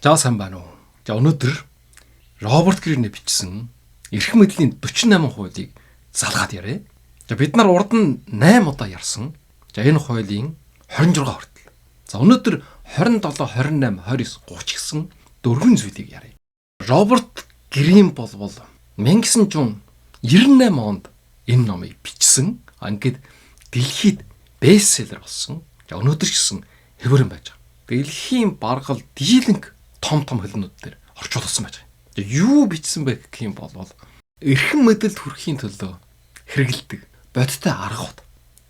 За сайн байна уу? За өнөөдөр Роберт Гринэ бичсэн эрх мэдлийн 48%-ийг залгаад яриа. За бид нар урд нь 8 удаа ярьсан. За энэ хуулийн 26 хүртэл. За өнөөдөр 27, 28, 29, 30 гэсэн дөрвөн зүйлийг ярья. Роберт Грин бол 1998 онд энэ номыг бичсэн. Ингээд дэлхийд бестселлер болсон. За өнөөдөр ч гэсэн хэвээрэн байж байгаа. Дэлхийн баргал дийлэнх том хэлнүүд дээр орчуулсан байж байгаа. Юу бичсэн бэ гэх юм бол эрхэм мэдэлд хүрэхийн төлөө хэрэгэлдэг бодиттой аргууд.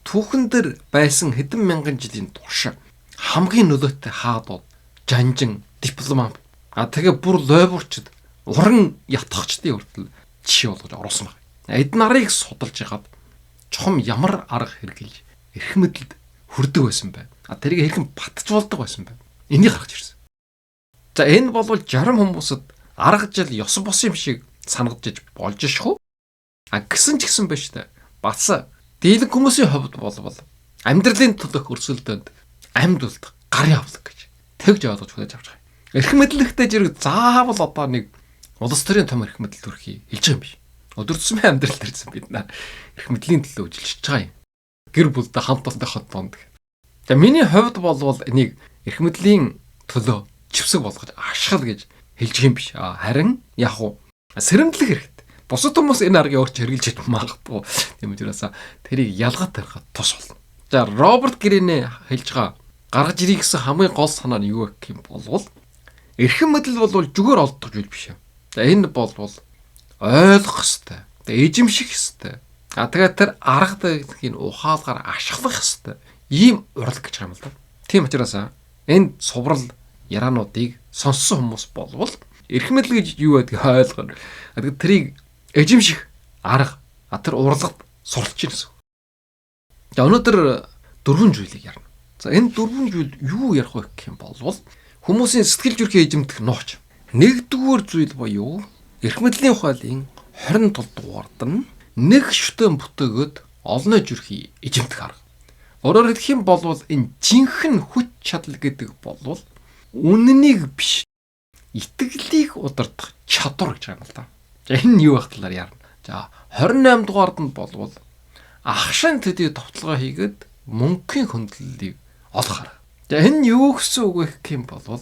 Түүхэн дээр байсан хэдэн мянган жилийн туршид хамгийн нөлөөтэй хаадууд, жанжин, дипломат тэгээ бүр лойбурчд уран ятгахчдын хүртэл жишээ болгож оруулсан байна. Эд нарыг судалж ягаад чухам ямар арга хэрэглэж эрхэм мэдэлд хүрдэг байсан бэ? Тэрийг хэрхэн батжуулдаг байсан бэ? Энийг гаргаж ирсэн. За энэ бол 60 хүмүүсэд арга жил ёс бус юм шиг санагдаж болж шүү. Гисэн ч гэсэн байж та. Бац дийлэнх хүмүүсийн хувьд бол амьдралын төлөх өрсөлдөөнд амьд болдог гарын авлаг гэж тэгж ойлгож хүлээж авч байгаа. Эрхэм мэдлэгтэй зэрэг заавал одоо нэг улс төрийн том эрхэм мэдэл төрхий хэлж байгаа юм биш. Өдөр тутмын амьдрал төрсэн бид наа эрхэм мэдлийн төлөө үжилж байгаа юм. Гэр бүлдээ хамт олонтой хотонд. За миний хувьд бол энийг эрхэм мэдлийн төлөө чивсэг болгож ашигла гэж хэлж юм биш. Харин яг уу сэрэмдлэх хэрэгтэй. Бусад хүмүүс энэ аргыг өөрч хэрэгжилж чадах магадгүй. Тийм учраас тэрийг ялгаад тарихад тус болно. За Роберт Гринэ хэлж байгаа гаргаж ирэх гэсэн хамгийн гол санаа нь юу гэх юм бол эрхэм мэдэл бол зүгээр олдох зүйл биш. За энэ бол ойлгох ёстой. Эзэмших ёстой. Тэгээд тэр арга дэхийг ухаалгаар ашиглах ёстой. Ийм урлаг гэж байгаа юм л да. Тийм учраас энэ суврал яриануудыг сонссон хүмүүс болвол эрхэм мэдэл гэж юу байдгийг ойлгоно. Тэгээд тэрийг эзэмших арга тэр урлагт суралж ирсэн. За өнөөдөр дөрвөн зүйлийг ярина. За энэ дөрвөн зүйл юу ярих вэ гэх юм бол хүмүүсийн сэтгэл зүрхээ эзэмдэх нууц. Нэгдүгээр зүйл буюу эрхэм мэдлийн хуулийн 27 дугаард нь нэг шүтэн бүтээгөөд олонний зүрхийг эзэмдэх арга. Өөрөөр хэлэх юм бол энэ жинхэнэ хүч чадал гэдэг бол үнэнийг биш итгэлийг удирдах чадвар гэж байгаа юм л да. За энэ юу байх талаар ярина. За 28 дугаард нь бол ахшин төдий товтлогоо хийгээд мөнхийн хөндлөлийг олох арга. За энэ юу гэсэн үг вэ гэх юм бол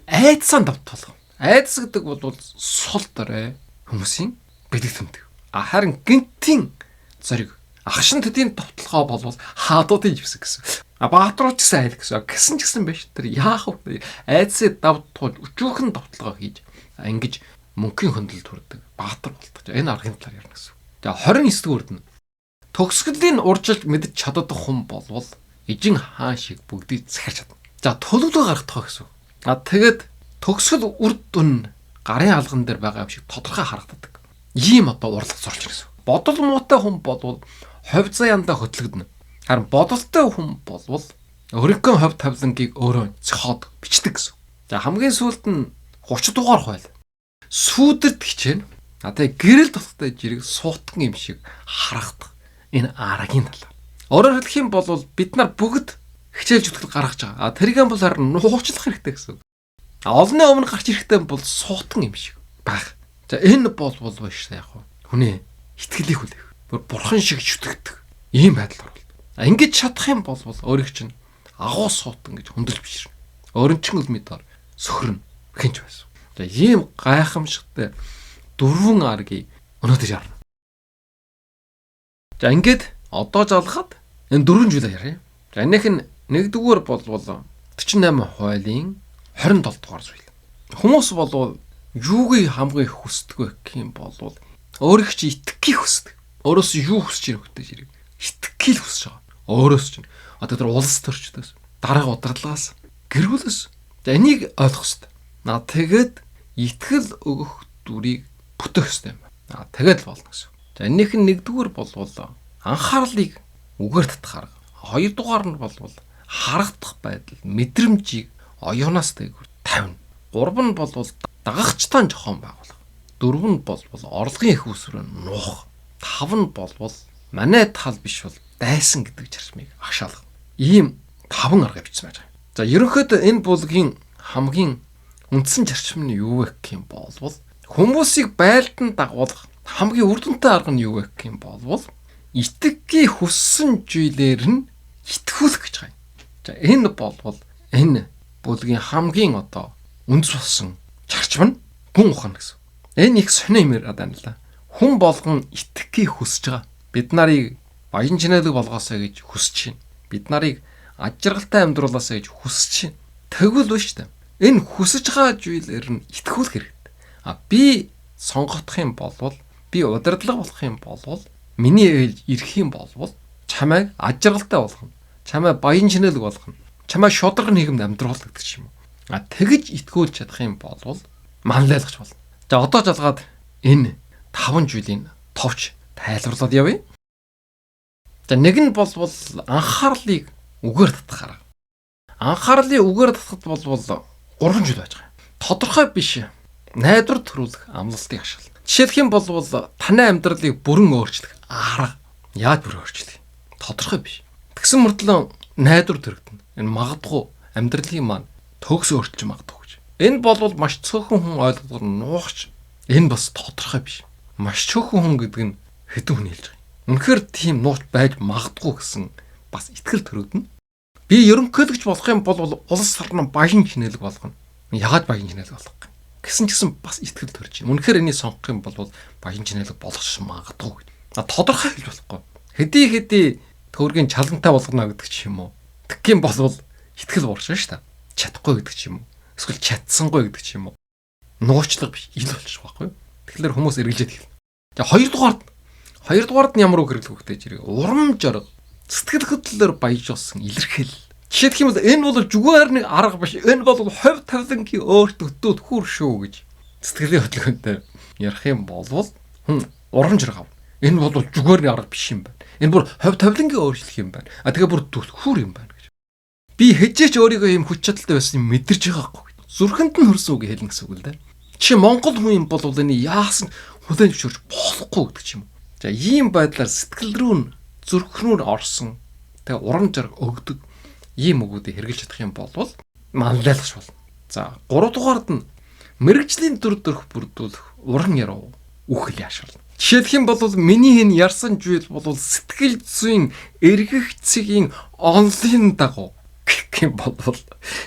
айдсан давтгалах. Айдас гэдэг бол сул дорой хүмүүсийн бэлэг тэмдэг. Харин гинтийн зориг ахшин төдийн товтлогоо бол хаадуудын живсэг гэсэн. Баатарууд ч гэсэн айл гэсэн. Гисэн ч гэсэн биш. Тэр яах вэ? Айдсыг давтуул өчүүхэн давталгаа хийж ингэж мөнхийн хөндлөлд хүрдэг. Баатар болдог. Энэ аргын талаар ярина гэсэн. За 29 дугаард нь төгсгөлийн уржилт мэдж чаддаг хүн болвол эжин хаан шиг бүгдийг захирч чадна. За төлөвлөгөө гаргах гэсэн. Тэгээд төгсгөл үр дүн гарын алган дээр байгаа юм шиг тодорхой харагддаг. Ийм одоо урлаг зорж гэсэн. Бодол муутай хүн болвол хувь заяандаа хөтлөгдөнө. Харин бодолтой хүн болвол өөрийнхөө хувь тавилангийг өөрөө зохиод бичдэг гэсэн. За хамгийн сүүлд нь 30 дугаар хууль. Сүүдэрт хичээнэ. Тэгээ гэрэл тустай жирийг суутган юм шиг харагдах. Энэ аргагийн талаар. Өөрөөр хэлэх юм бол бид нар бүгд хичээл зүтгэл гаргаж байгаа. Тэрийг бол харин нууцлах хэрэгтэй гэсэн. Олонний өмнө гарч ирэхдээ бол суутган юм шиг байх. За энэ бол биш яг хүний итгэлийг хүлээх. Бурхан шиг зүтгэдэг. Ийм байдал орвол. Ингэж чадах юм бол өөрийг чинь агуу суутан гэж хөндлөж бишрэн. Өөрөнчгөл мэдээр сөхөрнө хинч байсан. За ийм гайхамшигтай дөрвөн аргийг өнөөдөр ярина. За ингээд одоо залхаад энэ дөрвөн зүйлээ ярив. За энийх нь нэгдүгээр бол 48 хуулийн 27 дугаар зүйл. Хүмүүс бол юуг хамгийн их хүсдэг вэ гэх юм бол өөрийг чи итгэхийг хүсдэг. Өөрөөс юу хүсэж ирэх вэ хэрэг? Итгэхийг хүсэж байгаа. Өөрөөс чинь одоо тэр улс төрчдөөс дараагийн удирдлагаас гэр бүлээс за энийг ойлгох хэрэгтэй. Тэгээд итгэл өгөх дүрийг бүтэх хэрэгтэй юм. Тэгээд л болно гэсэн. За энийх нь нэгдүгээр бол анхаарлыг үгээр татах арга. Хоёрдугаар нь бол харагдах байдал, мэдрэмжийг оюунаас дээгүүр тавина. Гурав нь бол дагагчтай зохион байгуулах. Дөрөв нь бол орлогын их усрын нуух. Тав нь бол манай тал биш бол дайсан гэдэг зарчмыг агшаалах. Ийм 5 арга бичсэн байж байгаа. За ерөнхийдөө энэ бүлгийн хамгийн үндсэн зарчим нь юу вэ гэх юм бол хүмүүсийг байлдан дагуулах хамгийн үр дүнтэй арга нь юу вэ гэх юм бол итгэхийг хүссэн зүйлээр нь итгүүлэх гэж байгаа юм. За энэ бол энэ бүлгийн хамгийн үндэс болсон зарчим нь гүн ухаана гэсэн. Энэ их сонио юм яриад байна л да. Хүн болгон итгэхийг хүсэж байгаа. Бид нарыг баян чинэлэг болгоосоо гэж хүсэж байна. Бид нарыг аж аргалтай амьдруулаасаа гэж хүсэж байна. Тэгвэл биш үү? Энэ хүсэж байгаа зүйлээр нь итгүүлэх хэрэгтэй. Би сонгох юм болвол би удирдлага болох юм болвол миний ээлж ирэх юм болвол чамайг аж аргалтай болгоно. Чамайг баян чинэлэг болгоно. Чамайг шударга нийгэмд амьдруулах гэдэг юм. Тэгэж итгүүлж чадах юм болвол манлайлагч болно. За одоо жалгаад энэ 5 зүйлийн товч тайлбарлаад явъя. За нэг нь бол анхаарлыг үгээр татах арга. Анхаарлыг үгээр татахад бол 3 зүйл байж байгаа. Тодорхой биш найдвар төрүүлэх амлалтыг ашиглана. Жишээлх юм бол таны амьдралыг бүрэн өөрчлөх арга. Яаж бүр өөрчлөх? Тодорхой биш. Тэгсэн мөртлөө найдвар төрөгдөн. Энэ магадгүй амьдралын маань төгс өөрчилж магадгүй гэж. Энэ бол маш цөөхөн хүн ойлгохоор нуугч. Энэ бас тодорхой биш. Маш цөөхөн хүн гэдэг нь хэдэн хүн хэлж байгаа юм. Үнэхээр тийм нуугч байж магадгүй гэсэн бас итгэл төрөгдөн. Би ерөнхийлөгч болох юм бол улс орноо баян чинэлэг болгоно. Ягаад баян чинэлэг болгох юм? Гэсэн ч гэсэн бас итгэл төрж юм. Үнэхээр энийг сонгох юм бол баян чинэлэг болох магадгүй. Тодорхой хэлж болохгүй. Хэдий төгрөгийн чалгантай болгоно гэдэг ч юм уу. Тэгэх юм бол итгэл буурсан шүү дээ. Чадахгүй гэдэг ч юм уу. Эсвэл чадсангүй гэдэг ч юм уу. Нууцлага биш, ил болчих واخгүй. Тэгэхээр хүмүүс эргэлзээд хэлнэ. За хоёрдугаард нь ямар үг хэрэглэх хөхтэй жирэг. Урам зориг, сэтгэл хөдлөлөөр баяжуулсан илэрхийлэл. Жишээлх юм бол энэ бол зүгээр нэг арга биш. Энэ бол хувь тавилангийн өөрт өдөөд хүр шүү гэж сэтгэлийн хөдөлгөөнтэй ярих юм бол хүн урам зориг авна. Энэ бол зүгээр нэг арга биш юм байна. Энэ бүр хувь тавилангийн өөрчлөх юм байна. Тэгээ бүр түлхүүр юм байна гэж. Би хэзээ ч өөрийгөө ийм хүч чадалтай байсан юм мэдэрч байгаа байхгүй. Зүрхэнд нь хөрсөн үг хэлнэ гэсэн үг л дээ. Чи Монгол хүн юм бол энэ яасан хүлээн зөвшөөрч болохгүй гэдэг ч юм. За ийм байдлаар сэтгэл рүү нь зүрхнүүр орсон. Тэгээ урам зориг өгдөг ийм үгүүдийг хэрэгжилж чадах юм бол манлайлагч болно. За 3 дугаард нь мэрэгжлийн төр төрх бүрдүүлэх уран яруу үхэл яашруулна. Жишээлх юм бол миний энэ ярьсан зүйл бол сэтгэл зүйн эргэх цэгийн онлын дагуу гэх юм бол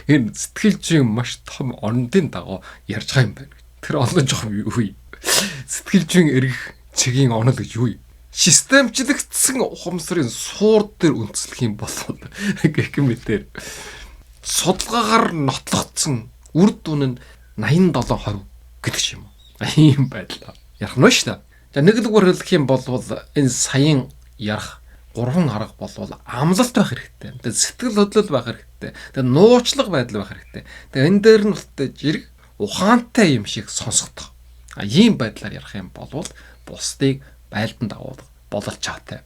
энэ сэтгэл зүйн маш том ондын дагуу ярьж байгаа юм байна. Тэр олон жоох юу вэ? Сэтгэл зүйн эргэх цэгийн онол гэж юу вэ? Системчлэгдсэн ухамсарын суур дээр үндэслэх юм бол гэх мэтэр судалгаагаар нотлогдсон үр дүн нь 87% гэдэг юм. Ийм байдлаа. Ярих нь шүү дээ. За нэг дугаар хэлэх юм бол энэ саяын ярих 3 арга бол амлалт байх хэрэгтэй. Тэгээд сэтгэл хөдлөл байх хэрэгтэй. Тэгээд нууцлага байдал байх хэрэгтэй. Тэгээд энэ дээр нь үлдээ жирэг ухаантай юм шиг сонсгох. Ийм байдлаар ярих юм бол бусдыг байлдан дагуулах болол чаатай.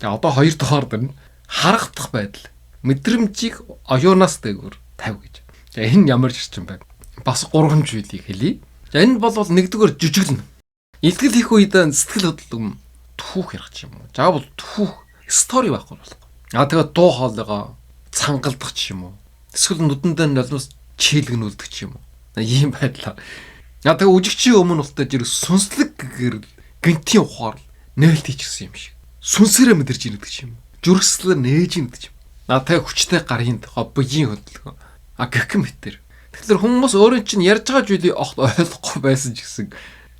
За одоо 2 дугаард нь харагдах байдал. Мэдрэмжийг оюунаас дээгүүр тавь гэж. За энэ ямар зарчим байна? Бас 3 зүйлийг хэлье. За энэ бол 1-р жижиглэн. Илтгэл хийх үед сэтгэл хөдлөм түүх ярих ч юм уу. За бол түүх стори байхгүй болохгүй. Тэгээд дуу хоолойгоо цангалдах ч юм уу. Эсвэл нүдэндээ нулимс чийлгнүүлдэг ч юм уу. Ийм байдлаа. Тэгээд үжигчийн өмнө ултай жирэг сүнслэг гэгээр гинтийн ухаар нээлт хийчихсэн юм шиг. Сүнсээрээ мэдэрч ийн гэдэг ч юм. Зүрхсэлээр нээж ийн гэдэг ч юм. Тэгээд хүчтэй гарын биеийн хөдөлгөөн. Гэх мэтэр. Тэгэхээр хүмүүс өөрөө чинь ярьж байгаа зүйлийг огт ойлгохгүй байсан ч гэсэн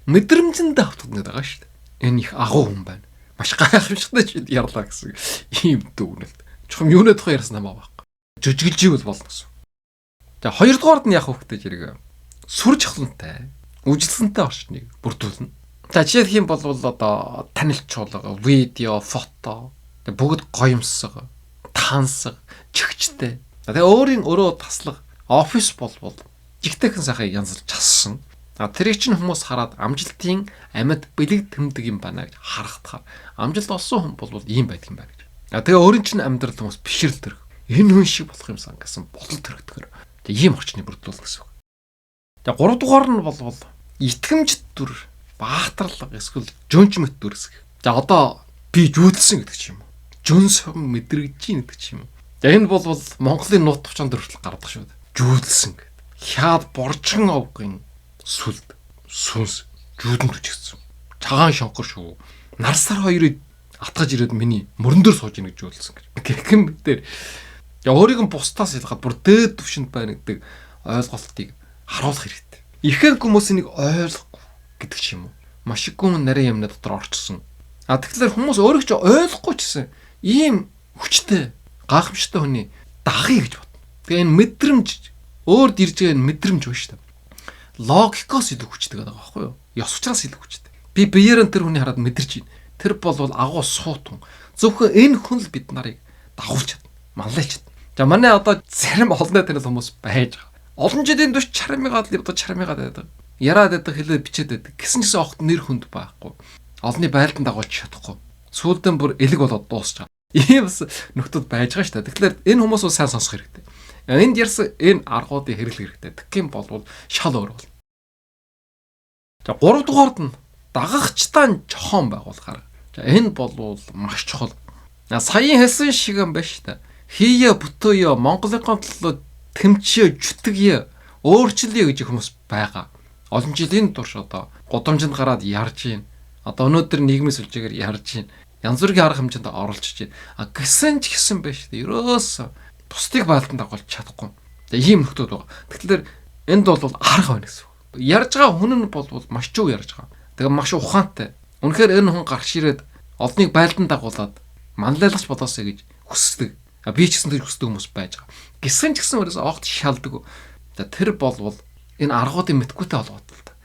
мэдрэмжэндээ автагдаад байгаа шүү дээ. Энэ их агуу хүн байна. Маш гайхамшигтай зүйл ярлаа гэсэн ийм дүгнэлт. Чухам юунаа тухай ярьсан хамаа байхгүй. Жижиглжийг бол болно гэсэн. За 2 дугаард нь яг хөвгтэй зэрэг сүр жахлантай, үжилсэнтэй орчныг бүрдүүлнэ. За жишээлх юм бол одоо танилт чуулга, видео, фото бүгд гоёмсог, тансаг, чигчтэй. Тэгээ өөрийн өрөө таслах офис бол жигтэйхэн сайхан янзлж чассан. Тэрийг чинь хүмүүс хараад амжилтын амьд бэлэг тэмдэг юм байна гэж харагдахаар амжилт олсон хүн бол ийм байдаг юм байна гэж. Тэгээ өөрийн чинь амьдрал хүмүүс бишрэл төрөх. Энэ хүн шиг болох юмсан гэсэн бодол төрөгдөхөр. Ийм орчныг бүрдүүлнэ гэсэн үг. Тэгээ 3 дугаар нь бол итгэмж дүр, баатарлаг эсвэл жөнчмөт дүрсгэх. За одоо би жүүдэлсэн гэдэг ч юм уу. Жөн сум мэдрэгдэж ийн гэдэг ч юм уу. За энэ бол Монголын нут товчонд төрөлт гардаг шүү дээ. Жүүдэлсэн гэдэг. хяад боржгон овгийн сүлд сүнс жүүдэнд үчигдсэн. Цагаан шонхор шүү. Нарсар хоёрыг атгаж ирээд миний мөрөн дээр сууж ийн гэж үйлсэн гэх. Гэгэн дээр өөрийг нь бусдаас ялгаад бүр дээд түвшинд байна гэдэг ойлголтыг харуулах хэрэгтэй. Ихэнх хүмүүс энийг ойлгохгүй гэдэг ч юм уу. Маш их хүн нарийн юмнаа дотор орчихсон. Тэгэхээр хүмүүс өөрөө ч ойлгохгүй ч гэсэн ийм хүчтэй, гайхамшигтай хүний дагъя гэж бодно. Тэгээ энэ мэдрэмж өөр дирж байгаа мэдрэмж байна шүү дээ. Логикоос илүү хүчтэй байгаа байхгүй юу? Ёс учраас илүү хүчтэй. Би биеэр нь тэр хүний хараад мэдэрч байна. Тэр бол агуу суутан. Зөвхөн энэ хүн л бид нарыг дагуулж чадна. Манлайч чадна. За манай одоо зарим олонний танил хүмүүс байж байгаа. Олон жилийн турш чармигаад байдаг. Яраад байдаг хэлээ бичээд байдаг. Гэсэн чсэн огт нэр хүнд байхгүй. Олонний байлдан дагуулж чадахгүй. Сүүлдэн бүр элэг болоод дуусч байгаа. Ийм бас нөхдүүд байж байгаа шүү дээ. Тэгэхээр энэ хүмүүс бол сайн сонсох хэрэгтэй. Энд ярьсан энэ аргуудыг хэрэглэх хэрэгтэй. Тэгэх юм бол шал өөр болно. За 3 дугаард нь дагагчтай жохон байгуулахаар. За энэ бол маш чухал. Саяын хэлсэн шиг юм байна шүү дээ. Хийе бүтөөё Монголын төлөө тэмчээ жүтгэе өөрчлөе гэж хүмүүс байгаа. Олон жилийн турш одоо гудамжинд гараад ярьж гин. Одоо өнөөдөр нийгмийн сүлжээгээр ярьж гин. Янз бүрийн арга хэмжээнд оролцож гин. Гэсэн ч гэсэн байна шүү дээ. Ерөөсөө бусдыг байлдан дагуулж чадахгүй. Тэгээ ийм нөхдүүд байгаа. Тэгэхээр энд бол арга байна гэсэн. Ярьж байгаа хүн нь бол маш зөв ярьж байгаа. Тэгээ маш ухаантай. Үнэхээр энэ хүн гарч ирээд олныг байлдан дагуулад манлайлагч болоосэй гэж хүсдэг. Би ч гэсэн тэр хүсдэг хүмүүс байж байгаа. Гэсэн ч гэсэн өөрөөсөө огт шалдаг. За тэр бол энэ аргуудын мэдгүйтэй холбоотой л та.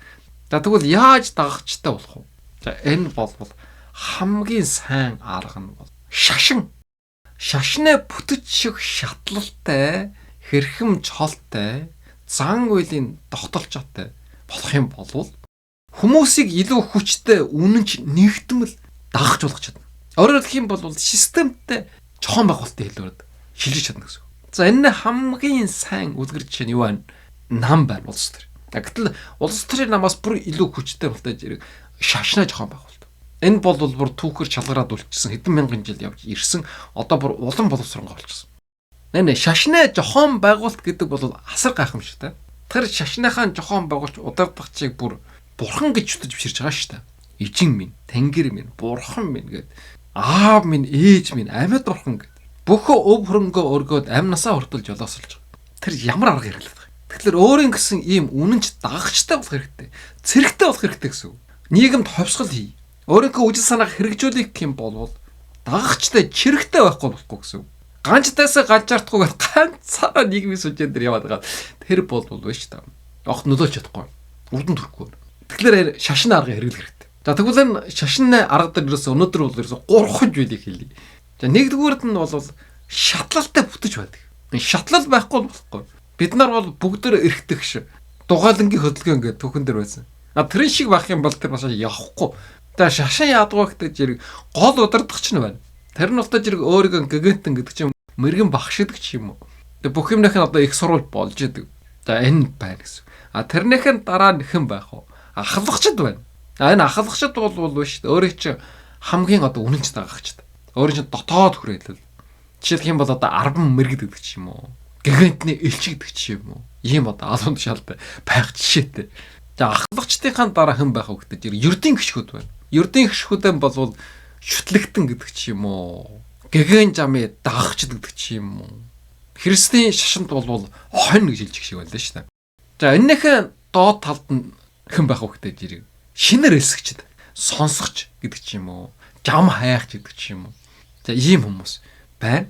За тэгвэл яаж дагагчтай болох вэ? За энэ бол хамгийн сайн арга нь бол шашин. Шашны бүтэц шиг шатлалтай, хэрхэм чолтой, зан үйлийн тогтолцоотой болох юм бол хүмүүсийг илүү хүчтэй үнэнч нэгдмэл дагаж болох чадна. Өөрөөр хэлэх юм бол системтэй чохон байгуулалтын хэлбэрд шилжиж чадна гэсэн. За энэ хамгийн сайн үлгэр жишээ нь юу вэ? Нам байна улс төр. Гэтэл улс төрийн намаас бүр илүү хүчтэй болтой зэрэг шашнаа жоохон байгуулт. Энэ бол бүр түүхээр чалгараад үлдчихсэн хэдэн мянган жил явж ирсэн одоо бүр улам боловсронгой болчихсон. Энэ шашнаа жоохон байгуулт гэдэг бол асар гайхамшигтай. Тэр шашныхаа жоохон байгуулж удирдахчийг бүр бурхан гэж үтэж биширж байгаа шүү дээ. Эжин минь, тэнгэр минь, бурхан минь гэд аав минь, ээж минь, амьд бурхан гэд бүх өв хөрөнгөө өргөөд амнасаа хүртэл жолоосолж байгаа. Тэр ямар арга хэрэглээд байгаа. Тэгэхээр өөрийн гэсэн ийм үнэнч дагагчтай болох хэрэгтэй. Цэрэгтэй болох хэрэгтэй гэсэн үг. Нийгэмд ховсгол хий. Өөрийнхөө үжил санааг хэрэгжүүлэх юм бол дагагчтай, чирэгтэй байхгүй болохгүй гэсэн үг. Ганцтайсаа ганчаардахгүйгээр ганцаараа нийгмийн сүлжээн дээр яваад байгаа. Тэр бол биш та. Огт нөлөөлж чадахгүй. Үрдэн төрөхгүй. Тэгэхээр шашны арга хэрэглэх хэрэгтэй. За тэгвэл энэ шашны арга дээр ерөөсөө өнөөдөр бол ерөөсөө 3 зүйлийг хэлье. За нэгдүгээрт нь бол шатлалтай бүтэж байдаг. Энэ шатлал байхгүй болохгүй. Бид нар бол бүгдөө эргэтгэж дугаалангийн хөдөлгөөн гэдэг түүхэн дээр байсан. Тэр шиг байх юм бол тэр бас явахгүй. За шашин яадгаа гэдэг зэрэг гол удирдахч нь байна. Тэр нь одоо зэрэг өөрийгөө гэгэнтэн гэдэг чинь мэрэгэн багшдаг ч юм уу. Тэгээ бүх юмнах нь одоо их сурвалж болж идэг. За энэ байна гэсэн. Тэрнийхэн дараа нэхэн байх вэ? Ахлагчд байна. Энэ ахлагчд бол биш. Өөрөө чи хамгийн одоо үнэнч дагагчд. Өөрөө чи дотоод хүрээлэл. Жишээлх юм бол одоо 10 мэрэгд гэдэг ч юм уу. Гэгэнтний элч гэдэг ч юм уу. Ийм одоо алуун тушаалтай байх жишээтэй. За ахлагчдынхаа дараа хэн байх вэ гэдэг чинь ердийн гişгүүд байна. Ердийн гişгүүдэн бол шүтлэгтэн гэдэг ч юм уу. Гэгэн жамын дагагчд гэдэг ч юм уу. Христийн шашинд бол хонь гэж хэлж шиг байлаа шүү дээ. За энэхээ доод талд нь хэн байх вэ гэдэг чинь шинээр элсэгчд, сонсогч гэдэг ч юм уу. Жам хайгч гэдэг ч юм уу. За ийм хүмүүс байна.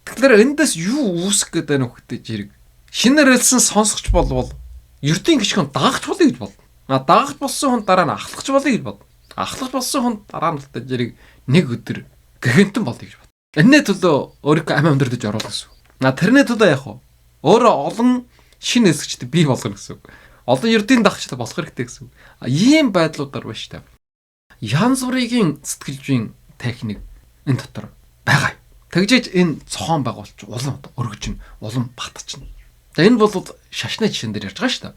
Тэгэхээр эндээс юу үүсэх гэдэг нь хөхтэй зэрэг шинээр элсэн сонсогч болвол ердийн гişгэн дагагч болъё гэж бодно. Дагагч болсон хүн дараа нь ахлагч болъё гэж бодно. Ахлагч болсон хүн дараа нь зэрэг нэг өдөр гэгэнтэн болъё гэж бодно. Энэний төлөө өөрийнхөө амь амьдралд оруулах гэсэн. Тэрний төлөө яах вэ? Өөрөө олон шинэ эсэгчд бий болгоно гэсэн. Олон ердийн дагагчтай болох хэрэгтэй гэсэн. Ийм байдлуудаар байна шүү дээ. Янз бүрийн сэтгэлжийн техник энэ дотор байгаа. Тэгжээж энэ цохон байгуулч улам өргөжнө, улам батчихна. За энэ бол шашны жишээн дээр ярьж байгаа шүү дээ.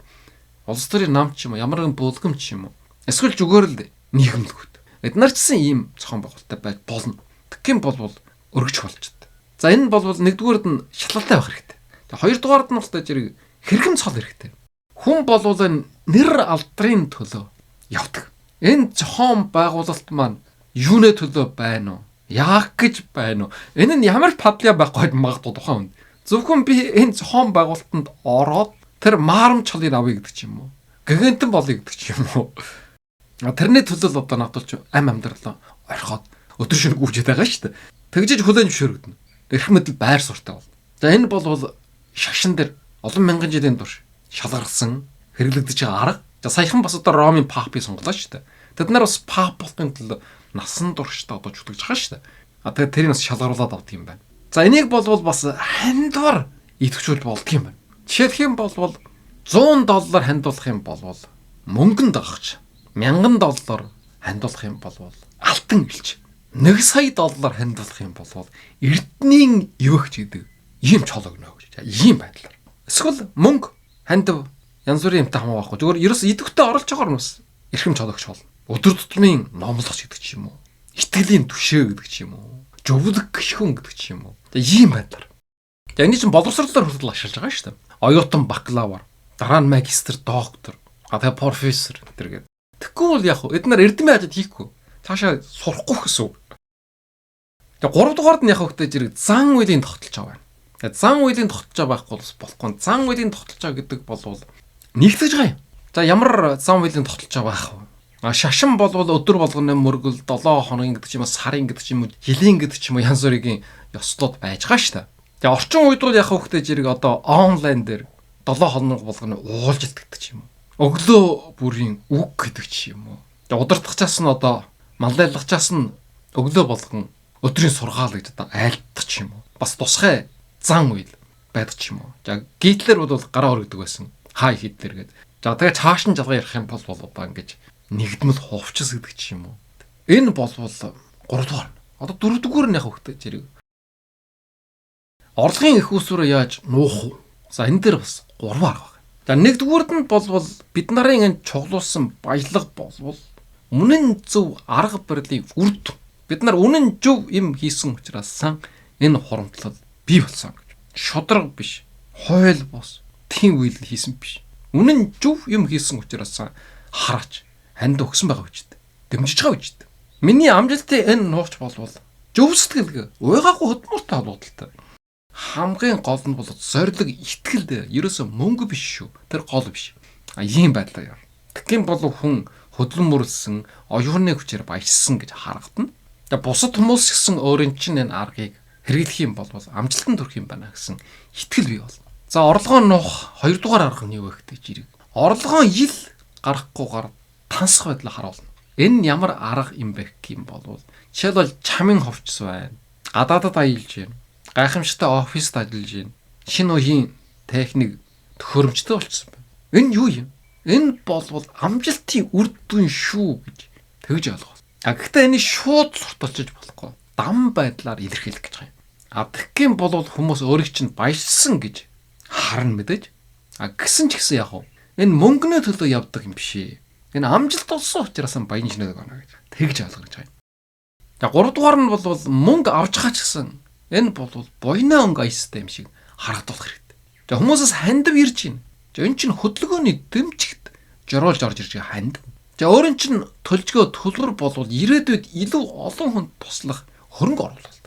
Улс төрийн нам ч юм уу, ямар нэгэн бүлгэм ч юм уу. Эсвэл зүгээр л нийгэмлэгүүд. Эднэр ч гэсэн ийм цохон байгуулттай байж болно. Тэгэх юм бол өргөж болчиход. За энэ бол нэгдүгээрд нь шатлалтай байх хэрэгтэй. Хоёрдугаард нь бас зэрэг хэрхэм цол хэрэгтэй. Хүн болвол энэ нэр алдрын төлөө явдаг. Энэ зохион байгуулалт маань юунэ төлөө байна уу? Яах гэж байна уу? Энэ нь ямар падлаа байхгүй магадгүй тухайн үед. Зөвхөн би энэ зохион байгуулалтанд ороод тэр маарам чолыг авъя гэдэг ч юм уу. Гэгэнтэн болъё гэдэг ч юм уу. Тэрний төлөө л одоо надад амьдралаа орхоод өдөр шөнө гүйжээд байгаа шүү дээ. Тэгжиж хүлэн зөвшөөрөгдөнө. Эрх мэдэл байр суртаа бол. За энэ бол шашин дээр олон мянган жилийн турш шалгарсан хэрэглэгдэж байгаа арга. За саяхан бас одоо Ромын папыг сонголоо шүү дээ. Тэд нар бас пап болохын төлөө насан туршдаа одоо зүтгэж байгаа шүү дээ. Тэгээд тэрийг бас шалгаруулад авдаг юм байна. За энийг бол бас хандвар идэвхжүүл болдго юм байна. Жишээлх юм бол $100 хандуулах юм бол мөнгөнд дагах. $1000 хандуулах юм бол алтан элч. $1,000,000 хандуулах юм бол эрдэнийн өвөгч гэдэг ийм чол өгнө гэж. Ийм байдлаар. Эсвэл мөнгө хандив янз бүрийн юмтай хамаахгүй. Зүгээр ерөөс идэвхтэй оруулж байгаагаар нь бас эрхэм чологч болно. Өдөр тутмын номлогч гэдэг ч юм уу. Итгэлийн түшээ гэдэг ч юм уу. Жөвлөг гიშгүн гэдэг ч юм уу. Ийм байдлаар. За энэ чинь боловсролоор хүртэл ашиглаж байгаа шүү дээ. Оюутан бакалавр, дараа нь магистр, доктор, тэгээ профессор гэдэг. Тэгэхгүй бол яг уу эдгээр эрдэмийн ажил хийхгүй. Цаашаа сурахгүй гэсэн үг. Тэгээ 3 дугаард нь яг хөөхтэй зэрэг зан үйлийн тогтолж байгаа байна. Тэгээ зан үйлийн тогтолж байгаа байхгүй бас болохгүй. Зан үйлийн тогтолж байгаа гэдэг бол нэгтгэж байгаа юм. За ямар зан үйлийн тогтолж байгаа байх вэ? Шашин бол өдөр болгоны мөргөл 7 хоногийн гэдэг ч юм уу, сарын гэдэг ч юм уу, жилийн гэдэг ч юм уу янз бүрийн ёслууд байж байгаа шүү дээ. Тэгээ орчин үед бол яг хөөхтэй зэрэг одоо онлайн дээр 7 хоног болгоны уулзалт гэдэг ч юм уу. Өглөө бүрийн үг гэдэг ч юм уу. Тэгээ удирдахчаас нь одоо маллайлагчаас нь өглөө болгон өдрийн сургаал гэж одоо айлтдаг ч юм уу. Бас тусгай зан үйл байдаг ч юм уу. За Гитлер бол гараа өргөдөг байсан. Хай Хитлер гэдэг. За тэгээ цааш нь жалгаа ярих юм бол одоо ингэж нэгдмэл хувцас гэдэг ч юм уу. Энэ бол 3 дугаар. Одоо 4 дугаар нь яг хөвгтэй зэрэг. Орлогын их усруу яаж нуух вэ? За энэ дээр бас 3 арга байна. За 1 дугаард нь бол бид нарын энэ чоглуулсан баялаг болвол үнэн зөв арга барилын үр дүн. Бид нар үнэн зөв юм хийсэн учраас энэ хурамтлал бий болсон гэж. Шодрог биш, хойл бос, тийм үйл хийсэн биш. Үнэн зөв юм хийсэн учраас хараач ханд өгсөн байгаа үчтэй. Дэмжиж байгаа үчтэй. Миний амжилтын энэ нуугч болвол зөв сэтгэлгээ, уйгаагүй хөдөлмөртэй холбоотой. Хамгийн гол нь бол зориг итгэл ерөөсөө мөнгө биш шүү. Тэр гол биш. Ийм байдлаар. Тэгхийн бол хүн хөдөлмөрлсөн, оюуны хүчээр баяжсан гэж харагдана. Тэгээ бусад хүмүүс гэсэн өөрийн чинь энэ аргыг хэрэглэх юм бол амжилтанд хүрэх юм байна гэсэн итгэл бий болно. За орлогоо нуух 2 дугаар арга нь юу вэ гэдэг жирэг. Орлогоо ил гарахгүйгээр тансах байдлаа харуулна. Энэ ямар арга юм бэ гэх юм бол жишээлбэл чамын ховчс байна. Гадаадад аялж байна. Гайхамшигтай оффист ажиллаж байна. Шинэ үеийн техник төхөөрөмжтэй болчихсон байна. Энэ юу юм? Энэ бол амжилтын үр дүн шүү гэж тэгж ойлгоо. Гэхдээ энийг шууд сурталчилж болохгүй. Дам байдлаар илэрхийлэх гэж байгаа юм. Тэгхийн бол хүмүүс өөрийг чинь баяжсан гэж харна мэдээж. Гэсэн ч гэсэн яг энэ мөнгөний төлөө явдаг юм биш ээ. Энэ амжилт олсон учраас баян шинэ гэнэ гэж тэгж ойлгож байгаа юм. За 3 дугаар нь бол мөнгө авч байгаа ч гэсэн энэ бол буйнаа өнгө аястай юм шиг харагдуулах хэрэгтэй. За хүмүүсээс хандив ирж байна. За энэ чинь хөдөлгөөний дэмжигт жоролж орж ирж байгаа хандив. За өөрийн чинь төлжгөө төлбөр болвол ирээдүйд илүү олон хүнд туслах хөрөнгө оруулалт.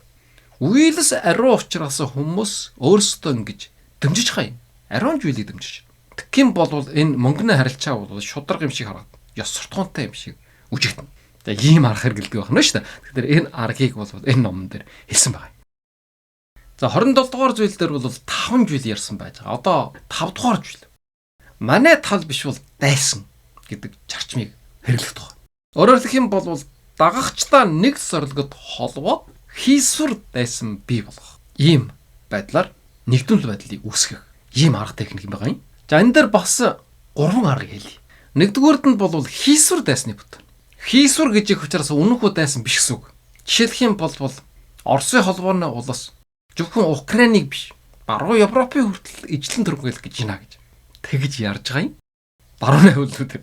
Үйлс ариу учраас хүмүүс өөрсдөө ингэж дэмжиж байгаа юм. Ариун зүйлийг дэмжиж. Тэгхийн бол энэ мөнгөний харилцаа бол шударга юм шиг харагдана. Ёс суртахуунтай юм шиг үжигдэнэ. За ийм арга хэрэгэлдэг байна шүү дээ. Тэгэхээр энэ аргыг бол энэ номон дээр хэлсэн байгаа. За 27 дугаар зүйл дээр бол 5 зүйл ярьсан байж байгаа. Одоо 5 дугаар зүйл. Манай тал биш бол дайсан гэдэг зарчмыг хэрэглэх тухай. Өөрөөр хэлэх юм бол дагагчдаа нэг зорилгод холбоод хийсвэр дайсан бий болгох. Ийм байдлаар нэгдүнл байдлыг үүсгэх. Ийм арга техник юм байгаа юм. За энэ дээр бас 3 арга хэлье. Нэгдүгээрд нь бол хийсвэр дайсны бүтээн. Хийсвэр гэж их учраас үнэнхүү дайсан биш гэсэн үг. Жишээлх юм бол Оросын холбооны улс зөвхөн Украиныг биш, баруун Европын хүртэл ижлэн төргөөл гэж байна гэж тэгж ярьж байгаа юм. Баруун хөвлөд.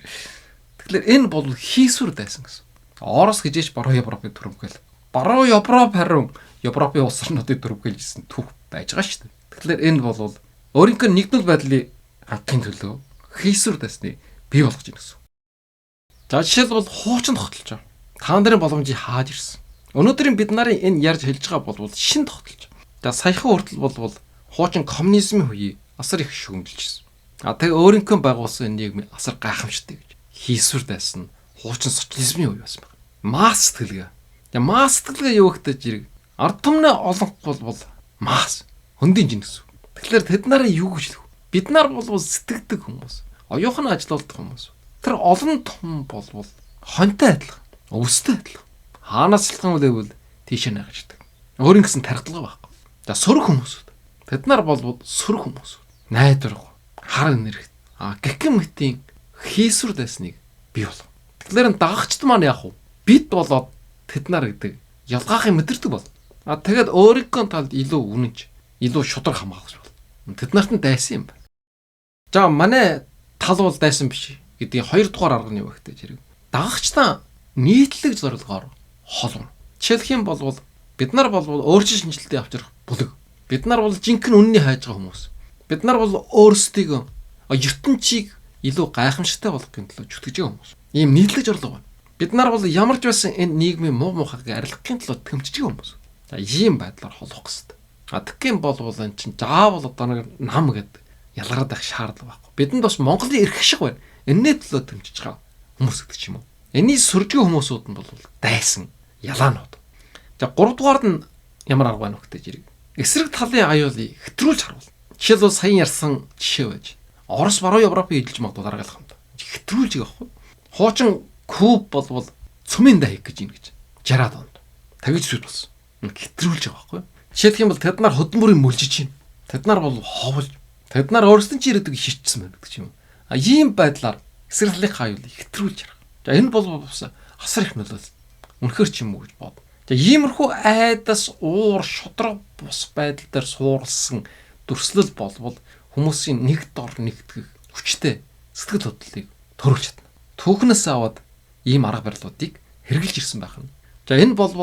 Тэгэхээр энэ бол хийсвэр дайсан гэсэн. Орос гэжээч баруун Европын төргөөл. Баруун Европ харин Европын улс орнуудын төргөөл гэсэн түүх байж байгаа шүү дээ. Тэгэхээр энэ бол өөрийнхөө нэгдвэл байдлыг хангахын төлөө хийсвэр дасныг бий болгож ийн гэсэн. За жишээлбэл хуучин тогтолж байгаа. Та нарын боломжийг хааж ирсэн. Өнөөдрийн бид нарын энэ ярьж хэлж байгаа бол шин тогтолж. За саяхан хүртэл бол хуучин коммунизмын үеийг асар их шүүмжилжсэн. Тэгээ өөрийнхөө байгуулсан нийгмийн асар гайхамшигтай гэж. Хийсвэр дайсан хуучин социализмын үе байсан байна. Масс сэтгэлгээ. Масс сэтгэлгээ юу гэхтэй жирэг ард түмнээ олонх бол масс хөндийн жин гэсэн. Тэгэхээр тэд нараа юу гэж хэлэх вэ? Бид нар бол сэтгэдэг хүмүүс. Оюухан ажилладаг хүмүүс. Тэр олон том бол хонтой адилхан, өвстэй адилхан. Хаанаас шалтгаан үлээвэл тийшээ наагчдаг. Өөрийн гэсэн тархалгаа байхгүй. За сөрөг хүмүүсүүд. Тэд нар бол сөрөг хүмүүс. Найдваргүй, хар энерги. Гэгэн мэтийн хийсвэр дайсныг бий болов. Тэгэхээр дагагчд маань яах вэ? Бид болоод тэд нар гэдэг ялгаахыг мэдэрдэг бол. Тэгээд өөрийнхөө талд илүү үнэнч, илүү шудраг хамгаалах бол. Тэд нарт нь дайсан юм байна. За манай тал бол дайсан биш гэдгийг 2 дугаар арга нь юу гэхтэй зэрэг. Дагагчдаа нийтлэг зорилгоор холбоно. Жишээлх юм бол бид нар бол өөрчлөлт шинжилтийг авчрах бүлэг. Бид нар бол жинхэнэ үннийг хайж байгаа хүмүүс. Бид нар бол өөрсдийгөө ертөнцийг илүү гайхамшигтай болгохын төлөө зүтгэж байгаа хүмүүс. Ийм нийтлэг зорилго байна. Бид нар бол ямар ч байсан энэ нийгмийн муу мухайг арилгахын төлөө тэмцэж байгаа хүмүүс. За ийм байдлаар холбох хэрэгтэй. Тэгхийн бол энэ чинь заавал одоо нэг нам гэдэг ялгараад байх шаардлага байхгүй. Бидэнд бас Монголын эрх шиг байна. Энэний төлөө тэмцэж байгаа хүмүүс гэдэг ч юм уу. Энэний сүржгийн хүмүүсүүд нь бол дайсан ялаанууд. За 3 дугаард нь ямар арга байна вэ гэдэг жирэг. Эсрэг талын аюулыг хэтрүүлж харуул. Жишээлбэл саяхан ярьсан жишээ байж. Орос баруун Европыг эдэлж магадгүй дараалах юм да. Хэтрүүлж байгаа байхгүй. Хуучин Куб бол цөмийн даа хийх гэж ийн гэж 60-аад онд. Тэгж зүйл болсон. Хэтрүүлж байгаа байхгүй. Жишээлх юм бол тэд нар хөдөлмөрийг мөлжиж байна. Тэд нар бол ховлж. Тэд нар өөрсдөө ч ирээдүйг шийдсэн байна гэдэг юм. Ийм байдлаар эсрэг талын аюулыг хэтрүүлж харах. За энэ бол асар их нөлөөлөл. Үнэхэр ч юм уу гэж бод. За иймэрхүү айдас уур шудраг бус байдал дээр суурлсан дүрслэл болвол хүмүүсийн нэг дор нэгтгэх хүчтэй сэтгэл хөдлөлийг төрүүлж чадна. Түүхнээс аваад ийм арга барилуудыг хэрэгжилж ирсэн байх нь. За энэ бол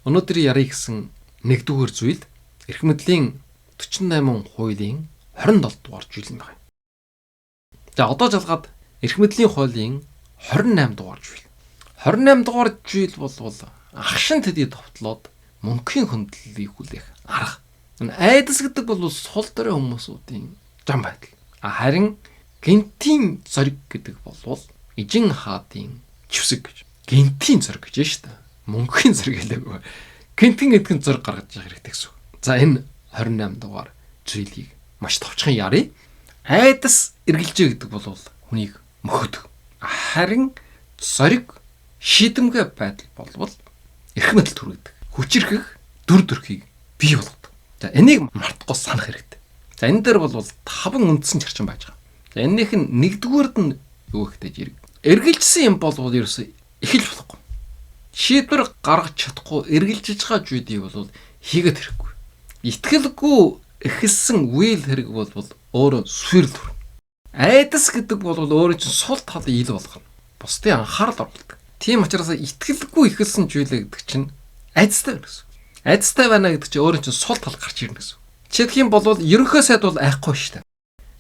өнөөдрийн ярих гэсэн нэгдүгээр зүйл эрх мэдлийн 48 хуулийн 27 дугаар зүйл юм байна. За одоо жалгаад эрх мэдлийн хуулийн 28 дугаар зүйл. 28 дугаар зүйл бол агшин төдий товтлоод мөнхийн хөндлөлийг хүлээх арга. Айдас гэдэг бол сул дорой хүмүүсүүдийн зам байдал. Харин гентийн зориг гэдэг бол ижин хаадын чивсэг гэж. Гентийн зориг гэж шүү дээ. Мөнхийн зориг хэлээгүй. Гентийн эдгэн зориг гаргаж явах хэрэгтэй гэсэн. За энэ 28 дугаар зүйлийг маш товчхон ярив. Айдас эргэлжээ гэдэг бол хүнийг мөхөдөг. Харин зориг шийдэмгэй байдал болвол эрх мэдэл түргэдэг. Хүчирхэх дүр төрхийг бий болгодог. За энийг мартахгүй санах хэрэгтэй. За энэ дээр бол 5 үндсэн зарчим байж байгаа. За энэнийх нь нэгдүгээрд нь юу гэхтэй жирэг. Эргэлжсэн юм бол ерөөсөө эхэлж болохгүй. Шийдвэр гаргаж чадахгүй эргэлжиж байгаа зүйлийг бол хийгээд хэрэггүй. Итгэлгүй эхэлсэн үйл хэрэг бол өөрөө сүрэл төр. Айдас гэдэг бол өөрөө чинь сул талын ил болгоно. Бусдын анхаарал оруулдаг. Тийм учраас итгэлгүй эхэлсэн зүйл гэдэг чинь айдастай байна гэсэн. Айдастай байна гэдэг чинь өөрөө чинь сул тал гарч ирнэ гэсэн. Жишээлх юм бол ерөнхий сайд бол айхгүй шүү дээ.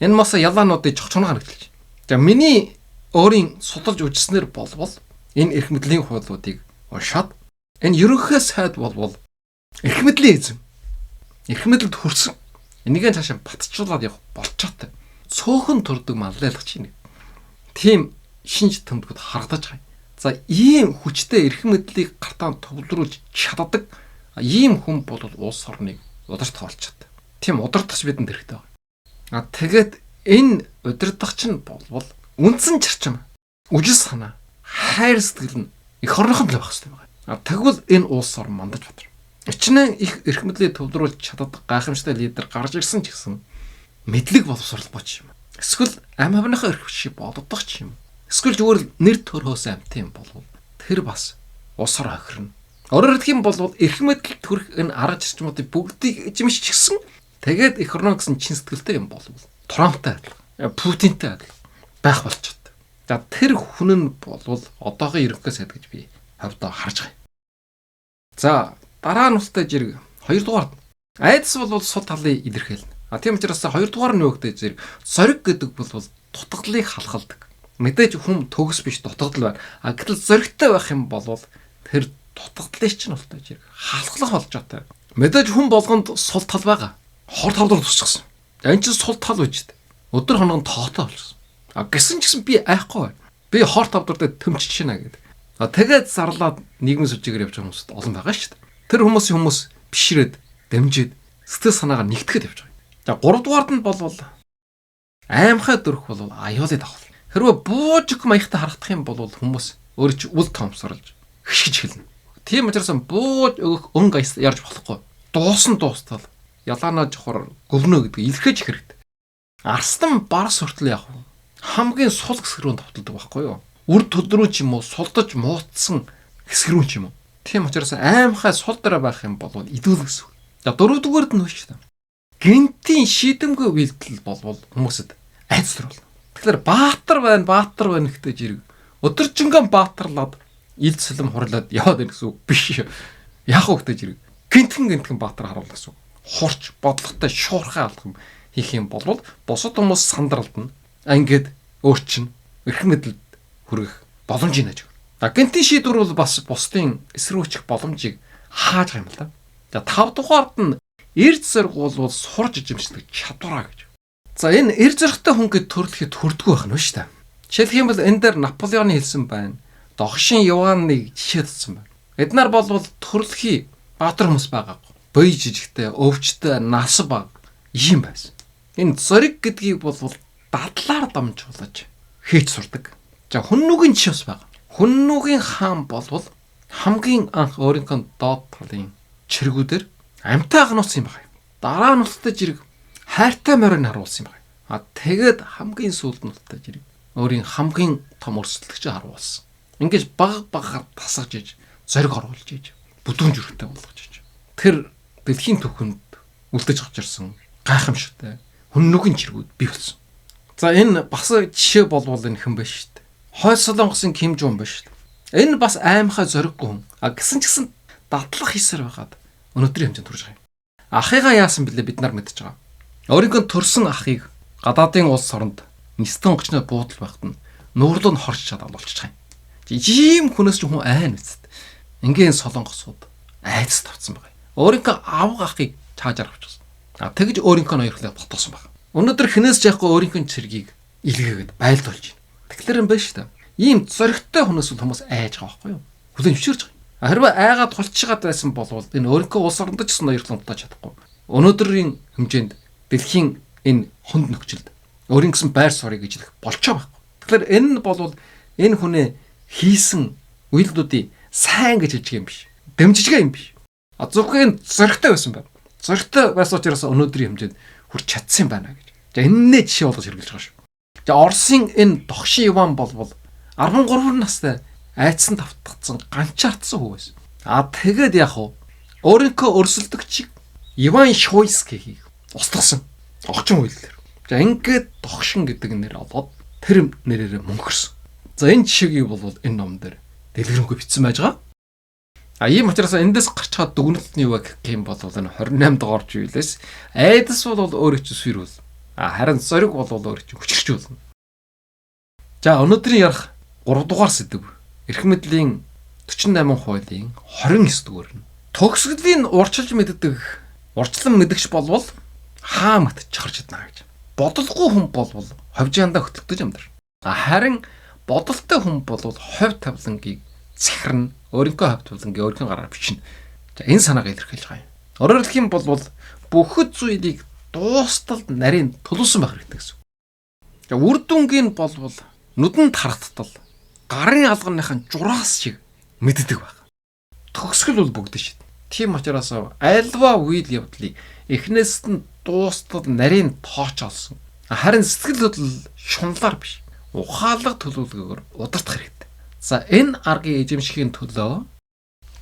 Энэ маса ялаануудыг чогчгоноо харагдаж. За миний өөрийн судалж үзснээр болвол энэ эрх мэдлийн хуулиудыг уншаад энэ ерөнхий сайд бол эрх мэдлийн эзэм. Эрх мэдэлд хүрсэн. Энийгээ цаашаа батжуулаад явах болцоотой. Цөөхөн төрдөг маллайлах чинь. Тийм шинж тэмдгүүд харагдаж байгаа. За ийм хүчтэй эрх мэдлийг гартаа төвлөрүүлж чаддаг ийм хүн бол улс орныг удирдах болж чаддаг. Тийм удирдахч бидэнд хэрэгтэй байна. Тэгээд энэ удирдахч нь бол үндсэн зарчим, үжил санаа, хайр сэтгэл нь эх орныхон төлөө байх хэрэгтэй байна. Тэгвэл энэ улс орн мандаж бодно. Ичнэн их эрх мэдлийг төвлөрүүлж чаддаг гайхамшигтай лидер гарч ирсэн ч гэсэн мэдлэг боловсруулбач юм. Эсвэл амь хавныхаа эрх шиг боддог ч юм. Эсвэл зүгээр нэр төрхөөс амт юм болов. Тэр бас усар хохирно. Өөрөөр хэлэх юм бол эрх мэдэл төрх энэ арга зарчмуудыг бүгдийг эзэмшиж гисэн. Тэгээд эх орно гэсэн чин сэтгэлтэй юм болов. Трамптай адилхан, Путинтай адилхан байх болчиход. За тэр хүн нь бол одоогийн ерөнхий сайд гэж би хавьдаа харж байгаа. За дараа нь устай жирэг 2 дугаар айдас бол сул талын илэрхийлнэ. Тийм учраас хоёрдугаар нь юу гэдэг зэрэг зориг гэдэг бол дутагдлыг халахалдаг. Мэдээж хүм төгс биш дутагдал байна. Гэтэл зоригтой байх юм бол тэр дутагдлыг чинь болтой зэрэг халахлах болж байгаа. Мэдээж хүн болгонд сул тал байгаа. Хор тавдар тусчихсан. Энэ чинь сул тал байж дээ. Өдөр хоног тоотой болчихсон. Гэсэн ч гэсэн би айхгүй байна. Би хор тавдар дээр төмчж байна гэдэг. Тэгээд зарлаад нийгмийн сүлжээгээр явж байгаа хүмүүс олон байгаа шүү дээ. Тэр хүмүүс бишрээд, дэмжиж, сэтгэл санаагаар нэгтгэхэд явж байгаа. За 3 дугаард нь бол аймхай дөрөх бол аюулыг давах. Хэрвээ буужиг маягтай харагдах юм бол хүмүүс өөрөө ч үл тоомсорлж хшгиж хэлнэ. Тийм учраас бууж өгөх өнгө ярьж болохгүй. Дуустал ялаанаа жохор гөвнө гэдэг илэрхэж хэрэгтэй. Арстан барс хүртэл яг хамгийн сул хэсэг рүү тавталдаг байхгүй юу? Үр төлрөө ч юм уу сулдаж муутсан хэсэг рүү ч юм уу. Тийм учраас аймхай сул дээр байх юм бол идүүл гэсэн. За 4 дугаард нь хөөч та. Гинтийн шийдэмгүй үйлдэл болвол хүмүүсэд айц төрөл. Тэгэхээр баатар байна гэдэг зэрэг өдөржингөө баатарлаад ил цэлэм хурлаад яваад ирэх гэсэн үг биш. Яг хөөхтэй зэрэг гинтхэн баатар харуулах гэсэн. Хурч бодлоготой шуурхай алхам хийх юм бол босод хүмүүс сандралдана. Ингээд өөрчин эрх мэдэлд хүрэх боломжийг нэж. Гинтийн шийдвэр бол бас бусдын эсрүүчих боломжийг хааж байгаа юм л да. За 5 дугаард нь эрд зориг бол сурж ижимшдэг чадвараа гэж. За энэ эрд зоригтой хүн гэд төрөлхөд хүрдгүү байх нь шүү дээ. Жишээлх юм бол энэ дээр Наполеоны хэлсэн байна. Догшин Явааныг жишээ татсан байна. Эднэр бол төрөлхий баатар хүмүүс байгаа. Бой жижигтэй, өвчтэй, нас баг ийм байсан. Энэ зориг гэдгийг бол дадлаар дамжуулж хийж сурдаг. За хүннүүгийн жишээс байгаа. Хүннүүгийн хаан бол хамгийн анх өөрийнхөө доод талын чиргүүдээр амтаа гнуусан юм байна. Дараа нь устдаж ирэг хайртай морийг харуулсан юм байна. Тэгээд хамгийн сүүлд нь устдаж ирэг өөрийн хамгийн том өрсөлдөгч харуулсан. Ингээд баг тасгаж иж зориг оруулж иж бүдүүн зүрхтэй болгож иж. Тэр дэлхийн түүхэнд үлдэж авч ирсэн гайхамшигтай хүннүүгийн чиргүүд бий болсон. За энэ бас жишээ болвол энэ хэн биш шүү дээ. Хойд Солонгосын Ким Жун биш шүү дээ. Энэ бас аймхай зориггүй хүн. Гэсэн ч гэсэн дадлах хийсээр байгаад өнөөдрийн хэмжээнд хүрж байгаа юм. Ахыгаа яасан бэлээ бид нар мэдж байгаа. Өөрийнхөө төрсөн ахыг гадаадын улс оронд нистэн онгочноо буудал байхад нь нуурлуу нь хорч чадаад болчихж байгаа юм. Ийм хүнээс ч хүн айн үст. Ингийн солонгосууд айдас тавцсан байгаа. Өөрийнхөө авга ахыг чаажаар авчихсан. Тэгж өөрийнхөө ноёрхлыг ботгосон байна. Өнөөдөр хинээс жахгүй өөрийнхөө цэргийг илгээгээд байлдуулж байна. Тэгэхээр юм байна шүү дээ. Ийм зоригтой хүнээс хүмүүс айж байгаа байхгүй юу? Хүлэн зөвшөөрж байгаа. Хэрвээ айгаад тулчгаад байсан бол энэ өөрийнхөө улс оронд ч гэсэн ноёрхлон утааж чадахгүй. Өнөөдрийн хэмжээнд дэлхийн энэ хүнд нөхцөлд өөрийн гэсэн байр суурийг ижлэх болчоо байхгүй. Тэгэхээр энэ нь бол энэ хүнээ хийсэн үйлдэлүүдийн сайн гэж хэлж юм биш. Дэмжижгээ юм биш. Зөвхөн зоригтой байсан байна. Зоригтой байсан учраас өнөөдрийн хэмжээнд хүрч чадсан байна гэж. За энэний жишээ болгож хэрэгжилж байгаа шүү. За Оросын энэ Догшин Иван бол 13 настай айдсан тавтгацсан ганчаардсан хүү байсан. Тэгээд яг өөрийнхөө өрсөлдөгчийг Иван Шуйскийг устгасан. Огчин үйлдэлээр. За ингээд Догшин гэдэг нэр олоод тэр нэрээр мөнгөрсөн. За энэ жишээг бол энэ ном дээр дэлгэрэнгүй бичсэн байж байгаа. Ийм учраас эндээс гарч чад дүгнэлт нь юу гэх юм бол энэ 28 дугаар зүйлээс айдас бол өөрөө ч сүрүүл. Харин зориг бол өөрөө ч хүчрхжүүлнэ. За өнөөдрийн ярих 3 дугаар сэдв. Эрх мэдлийн 48 хуулийн 29 дугаар нь. Төгсгөлийн урчилж мэддэг, урчлан мэдгч болвол хаа матч харж иднэ гэж. Бодолгүй хүн болвол ховжаандаа хөтлөгдөж амьдар. Харин бодолтой хүн болвол ховь тавлангийг захирна, өөрийнхөө ховь тавлангийг өөрийнхөө гараар бичнэ. За энэ санааг илэрхийлж байгаа юм. Өөрөөр хэлэх юм бол бүхэл зүйлийг дуустал нарийн төлөвсөн байх хэрэгтэй гэсэн. За үр дүнгийн болвол нүдэнд харагдтал гарын алганыхын жураас шиг мэддэг байх. Төгсгөл бол бүгд шít. Тийм учраас альва үйл явдлыг эхнээс нь дуустал нарийн тооч олсон. Харин сэтгэл хөдлөл шунлаар биш. Ухаалаг төлөвлөгөөр удирдах хэрэгтэй. За энэ аргын эзэмшихийн төлөө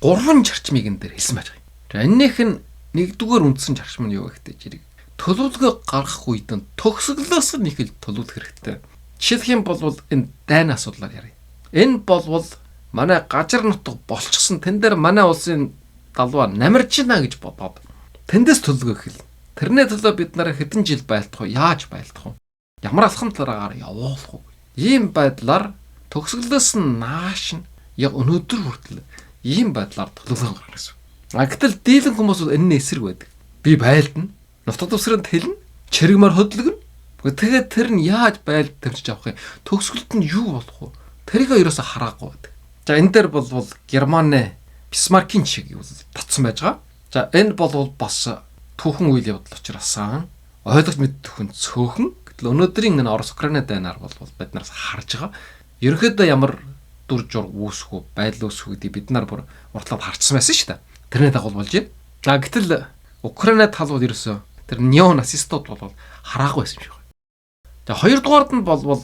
3 зарчмыг энэ дээр хэлсэн байж байгаа. За энэнийх нь нэгдүгээр үндсэн зарчим нь юу гэхтэй жирэг. Төлөвлөгөө гаргах үед нь төгсгөлөөс нь их л төлөвлөх хэрэгтэй. Жишээлх юм бол энэ дайны асуудлаар ярив. Энэ болвол манай гажир нутаг болчихсон тэн дээр манай улсын далва намирч гинэ гэж бодоод тэндээс төлөвлөгөө хэл. Тэрний төлөө бид нараа хэдэн жил байлдах вэ? Яаж байлдах вэ? Ямар алхамдлаараа явуулах вэ? Ийм байдлаар төгсгөлөөс нь нааш нь яг өнөөдөр хүртэл ийм байдлаар төлөвлөгөө гаргана гэсэн. Гэтэл дийлэн хүмүүс бол энэ эсрэг байдаг. Би байлдана. Нутаг төвсгөрөнд хэлнэ. Чирэгмар хөдөлгөнө. Тэгээд тэр нь яаж байлд тавьчих авах юм? Төгсгөлд нь юу болох вэ? Тэрийг ерөөсө хараагүй байдаг. За энэ дээр бол Германы Бисмаркийн шиг юу татсан байж байгаа. За энэ бол бас түүхэн үйл явдал учраас ойлгож мэддэг хүн цөөхөн. Гэтэл өнөөдрийн энэ Орос Украины дайнаар бол бид нараас харж байгаа. Ерөнхийдөө ямар дүр жург үүсэх үү, байдал үүсэх үү гэдгийг бид нар бүр уртлаад харцсан байсан шүү дээ. Тэрний дагуу болж байна. За гэтэл Украины тал бол ерөөсөө тэр неонацистууд бол хараагүй байсан юм шиг байна. За хоёрдугаард нь бол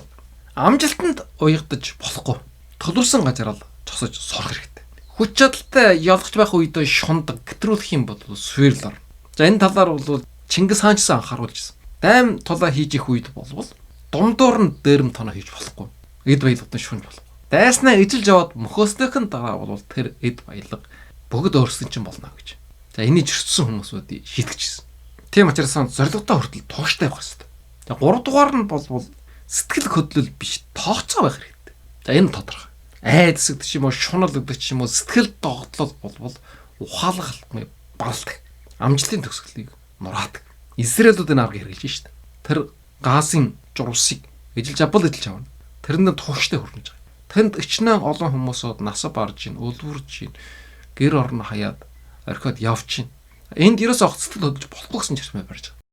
амжилтанд уягдаж болохгүй. Төлөвлөсөн газараа зогсож сурах хэрэгтэй. Хүч чадалтай ялгаж байх үедээ шундаг гэтрүүлэх юм бол сверлор. За энэ талаар бол Чингис хаан ч анхааруулж ирсэн. Дайм тулаа хийж их үед бол думдуур нь дээрэм тоноо хийж болохгүй. Эд баялагын шунж болохгүй. Дайснаа ижил жаваад мөхөөснөхийн дараа бол тэр эд баялаг бүгд өөрсдөн чинь болно гэж. За энийг зөрчсөн хүмүүсүүд шийтгэжсэн. Тийм учраас зорилготой хүртэл тууштай байх хэрэгтэй. За 3 дугаар нь бол сэтгэл хөдлөл биш тооцоо байх хэрэгтэй. За энэ тодорхой. Айдас гэдэг ч юм уу, шунал гэдэг ч юм уу, сэтгэл догтлол бол ухаалаг алхмыг баралдаг. Амжилтын төгсгөлийг нураадаг. Израилуудын арга хэрэгжилж шít. Тэр газын журсыг эжилж авбал эжилж авна. Тэрэнд тууштай хүрнэж байгаа. Тэнд ичнэн олон хүмүүсүүд насаа барж ийн, өлвөрж ийн, гэр орно хаяад орхиод явж ийн. Энд ерөөс огцтол хөдлөж болохгүй гэсэн чирмээ барьж байгаа.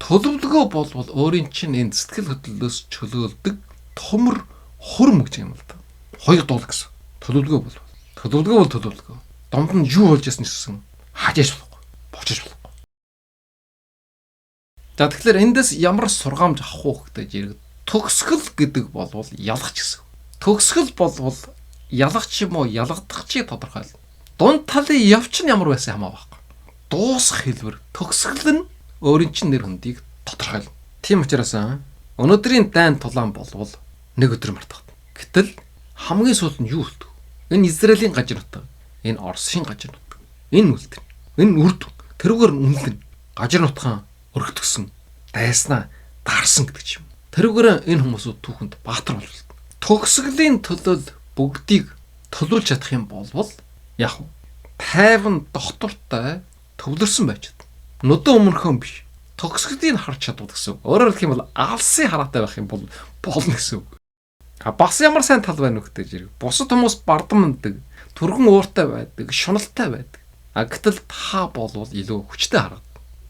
Төлөвлөгөө бол өөрийн чинь энэ сэтгэл хөдлөлөөс чөлөөлдөг томор хөрм гэж юм л да. Хоёр дуул гэсэн. Төлөвлөгөө бол төлөвлөгөө. Домд нь юу болж ясна гэсэн хажиж болохгүй. Бочиж болохгүй. За тэгэхээр эндээс ямар сургаамж авах уу гэдэг зэрэг төгсгөл гэдэг бол ялгач гэсэн. Төгсгөл бол ялгач юм уу, ялгадах чи тодорхойл. Дунд талын явц нь ямар байсан хамаа байхгүй. Дуусах хэлбэр төгсгөл нь өөрийн чинь нэр хүндийг тодорхойлно. Тийм учраас өнөөдрийн дайн тулаан бол нэг өдөр мартах. Гэтэл хамгийн сүүлд нь юу үлдэх вэ? Энэ Израилийн гажир нутаг, энэ Оросын гажир нутаг, энэ үлдэн, энэ үрд тэрүүгээр үнэлэн гажир нутгаан өргөтгсөн, дайснаа дарсан гэдэг ч юм. Тэрүүгээр энэ хүмүүсүүд түүхэнд баатар болж байна. Төгсгөлийн төлөөл бүгдийг төлөвлөж чадах юм бол яг тайван доктортой төвлөрсөн байж чадна. Нөдөө өмнөхөн биш. Төгсгөлийг харж чадвал гэсэн үг. Өөрөөр хэлэх юм бол алсын хараатай байх юм бол болно гэсэн үг. Бас ямар сайн тал байна вэ гэдэг зэрэг. Бусад хүмүүс бардам мэддэг, түргэн ууртай байдаг, шуналтай байдаг. Гэтэл та бол илүү хүчтэй хараад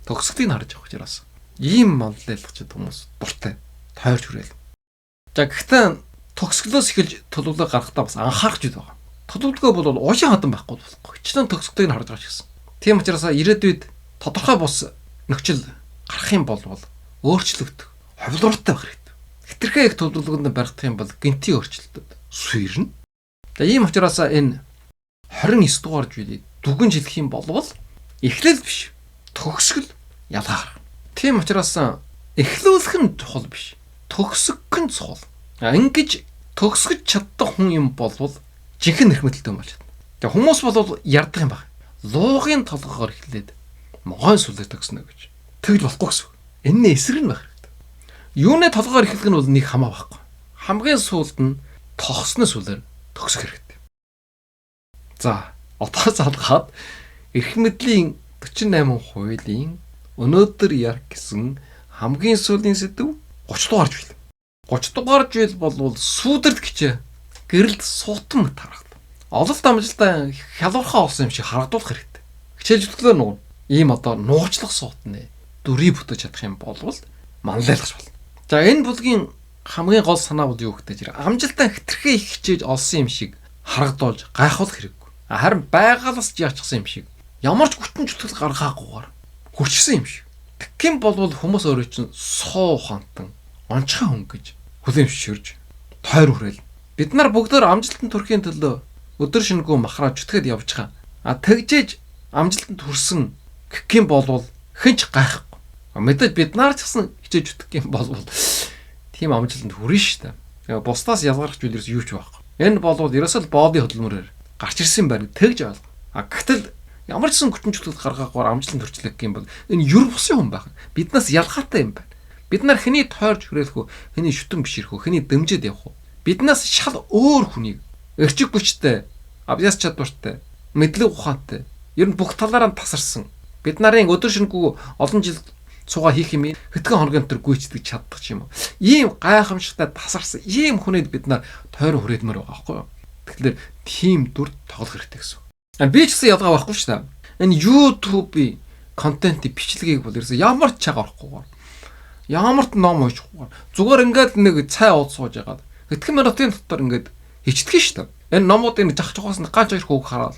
төгсгөлийг харж явах учраас ийм манлайлгчд хүмүүс дуртай, тойрч хүрээл. За гэхдээ төгсгөлөөс эхэлж төлөвлөгөө гаргахдаа бас анхаарах зүйл байна. Төлөвлөгөө бол уушин хадан байхгүй болохгүй. Хичнээн төгсгөлийг харж байгаа ч гэсэн. Тийм учраас ирээдүйд тодорхой бус нөхцөл гарах юм бол өөрчлөгдөх, ховлууртай байх хэрэгтэй. Хэтэрхээ их төлөвлөгөөнд баригдах юм бол гинтийн өөрчлөлтөд суурна. За ийм учраас энэ 29 дугаар зүйлийг дүгнж хэлэх юм бол эхлэл биш, төгсгөл ялгаар. Тийм учраас эхлүүлэх нь чухал биш, төгсгөх нь чухал. Ингэж төгсгөж чаддаг хүн юм бол жинхэнэ эрх мэдэлтэй болж чадна. Тэгээ хүмүүс бол ярддаг юм байна. Луугын толгоогоор эхлээд могойн сүлээр төгснө гэж. Тэгж болохгүй гэсэн. Энэ эсрэг нь байх хэрэгтэй. Юуны толгоогоор эхлэх нь бол нэг хамаа байхгүй. Хамгийн сүүлд нь тогсны сүлээр төгсөх хэрэгтэй. За, отоо залгаад эрх мэдлийн 48 хуулийн өнөөдөр ярих гэсэн хамгийн сүүлийн сэдв 30 дугаар зүйл. 30 дугаар зүйл бол сүүдэрд гिचээ гэрэлд суутан мэт харагдав. Ололт амжилтаа хялуурхаа олсон юм шиг харагдуулах хэрэгтэй. Хичээлж хөтлөө нуун. Ийм нуугчлах суутны дүрийг бүтэж чадах юм бол манлайлгаж болно. За энэ бүлгийн хамгийн гол санаа бол юу гэхтэй зэрэг амжилтаа хэтэрхээ их хичээж олсон юм шиг харагдуулж гайхуулах хэрэггүй. Харин байгалаас яачихсан юм шиг ямар ч хүчин зүтгэл гаргахгүйгээр хүчсэн юм шиг. Тэгэх юм бол хүмүүс өөрөө чинь суу ухаантан онцгой хүн гэж хүлээмжширж тойр хүрээл. Бид нар бүгдөө амжилтанд хүрэхийн төлөө өдөр шинэгүй махраа зүтгэхэд явж байгаа. Тэгжээж амжилтанд хүрсэн гэх юм бол хинч гайхгүй. Мэдээж бид нар ч гэсэн хичээж зүтгэх юм бол тийм амжилтанд хүрнэ шүү дээ. Тэгээ бусдаас ялгарх зүйл ерөөс юу ч байхгүй. Энэ бол ерөөсөө боодын хөдөлмөрөөр гарч ирсэн байна тэгж ойлгоо. Гэтэл Ямар ч сан хүчин чөлөөт гаргаагаар амжилт төрчлөх гэх юм бол энэ юр бусын хүн байх. Биднээс ялгаатай юм байна. Бид нар хэний тойрж хүрээх үү, хэний шүтэн бишрэх үү, хэний дэмжиж явах уу? Биднээс шал өөр хүнийг эрчиг хүчтэй, авьяас чадвартай, мэдлэг ухаантай, ер нь бүх талаараа тасарсан. Бид нарын өдөр шингүү олон жил цугаа хийх юм хэдхэн хоногийн төр гүйцэтгэж чаддаг юм уу? Ийм гайхамшигтай тасарсан ийм хүнээд бид нар тойрон хүрээдмээр байгаа байхгүй юу? Тэгэхээр тийм дүр тоглох хэрэгтэй гэсэн. Би ч гэсэн ялгаа байхгүй шүү дээ. Энэ YouTube-ийн контентын бичлэгийг бол ерөөсөө ямар ч чагаа орохгүйгээр. Ямар ч ном уншихгүйгээр. Зүгээр ингээд нэг цай ууд сууж ягаад. Хэдхэн минутын дотор ингээд хичтгэн шүү дээ. Энэ номуудын жах жахаас нь ганц хоёр хүүг хараад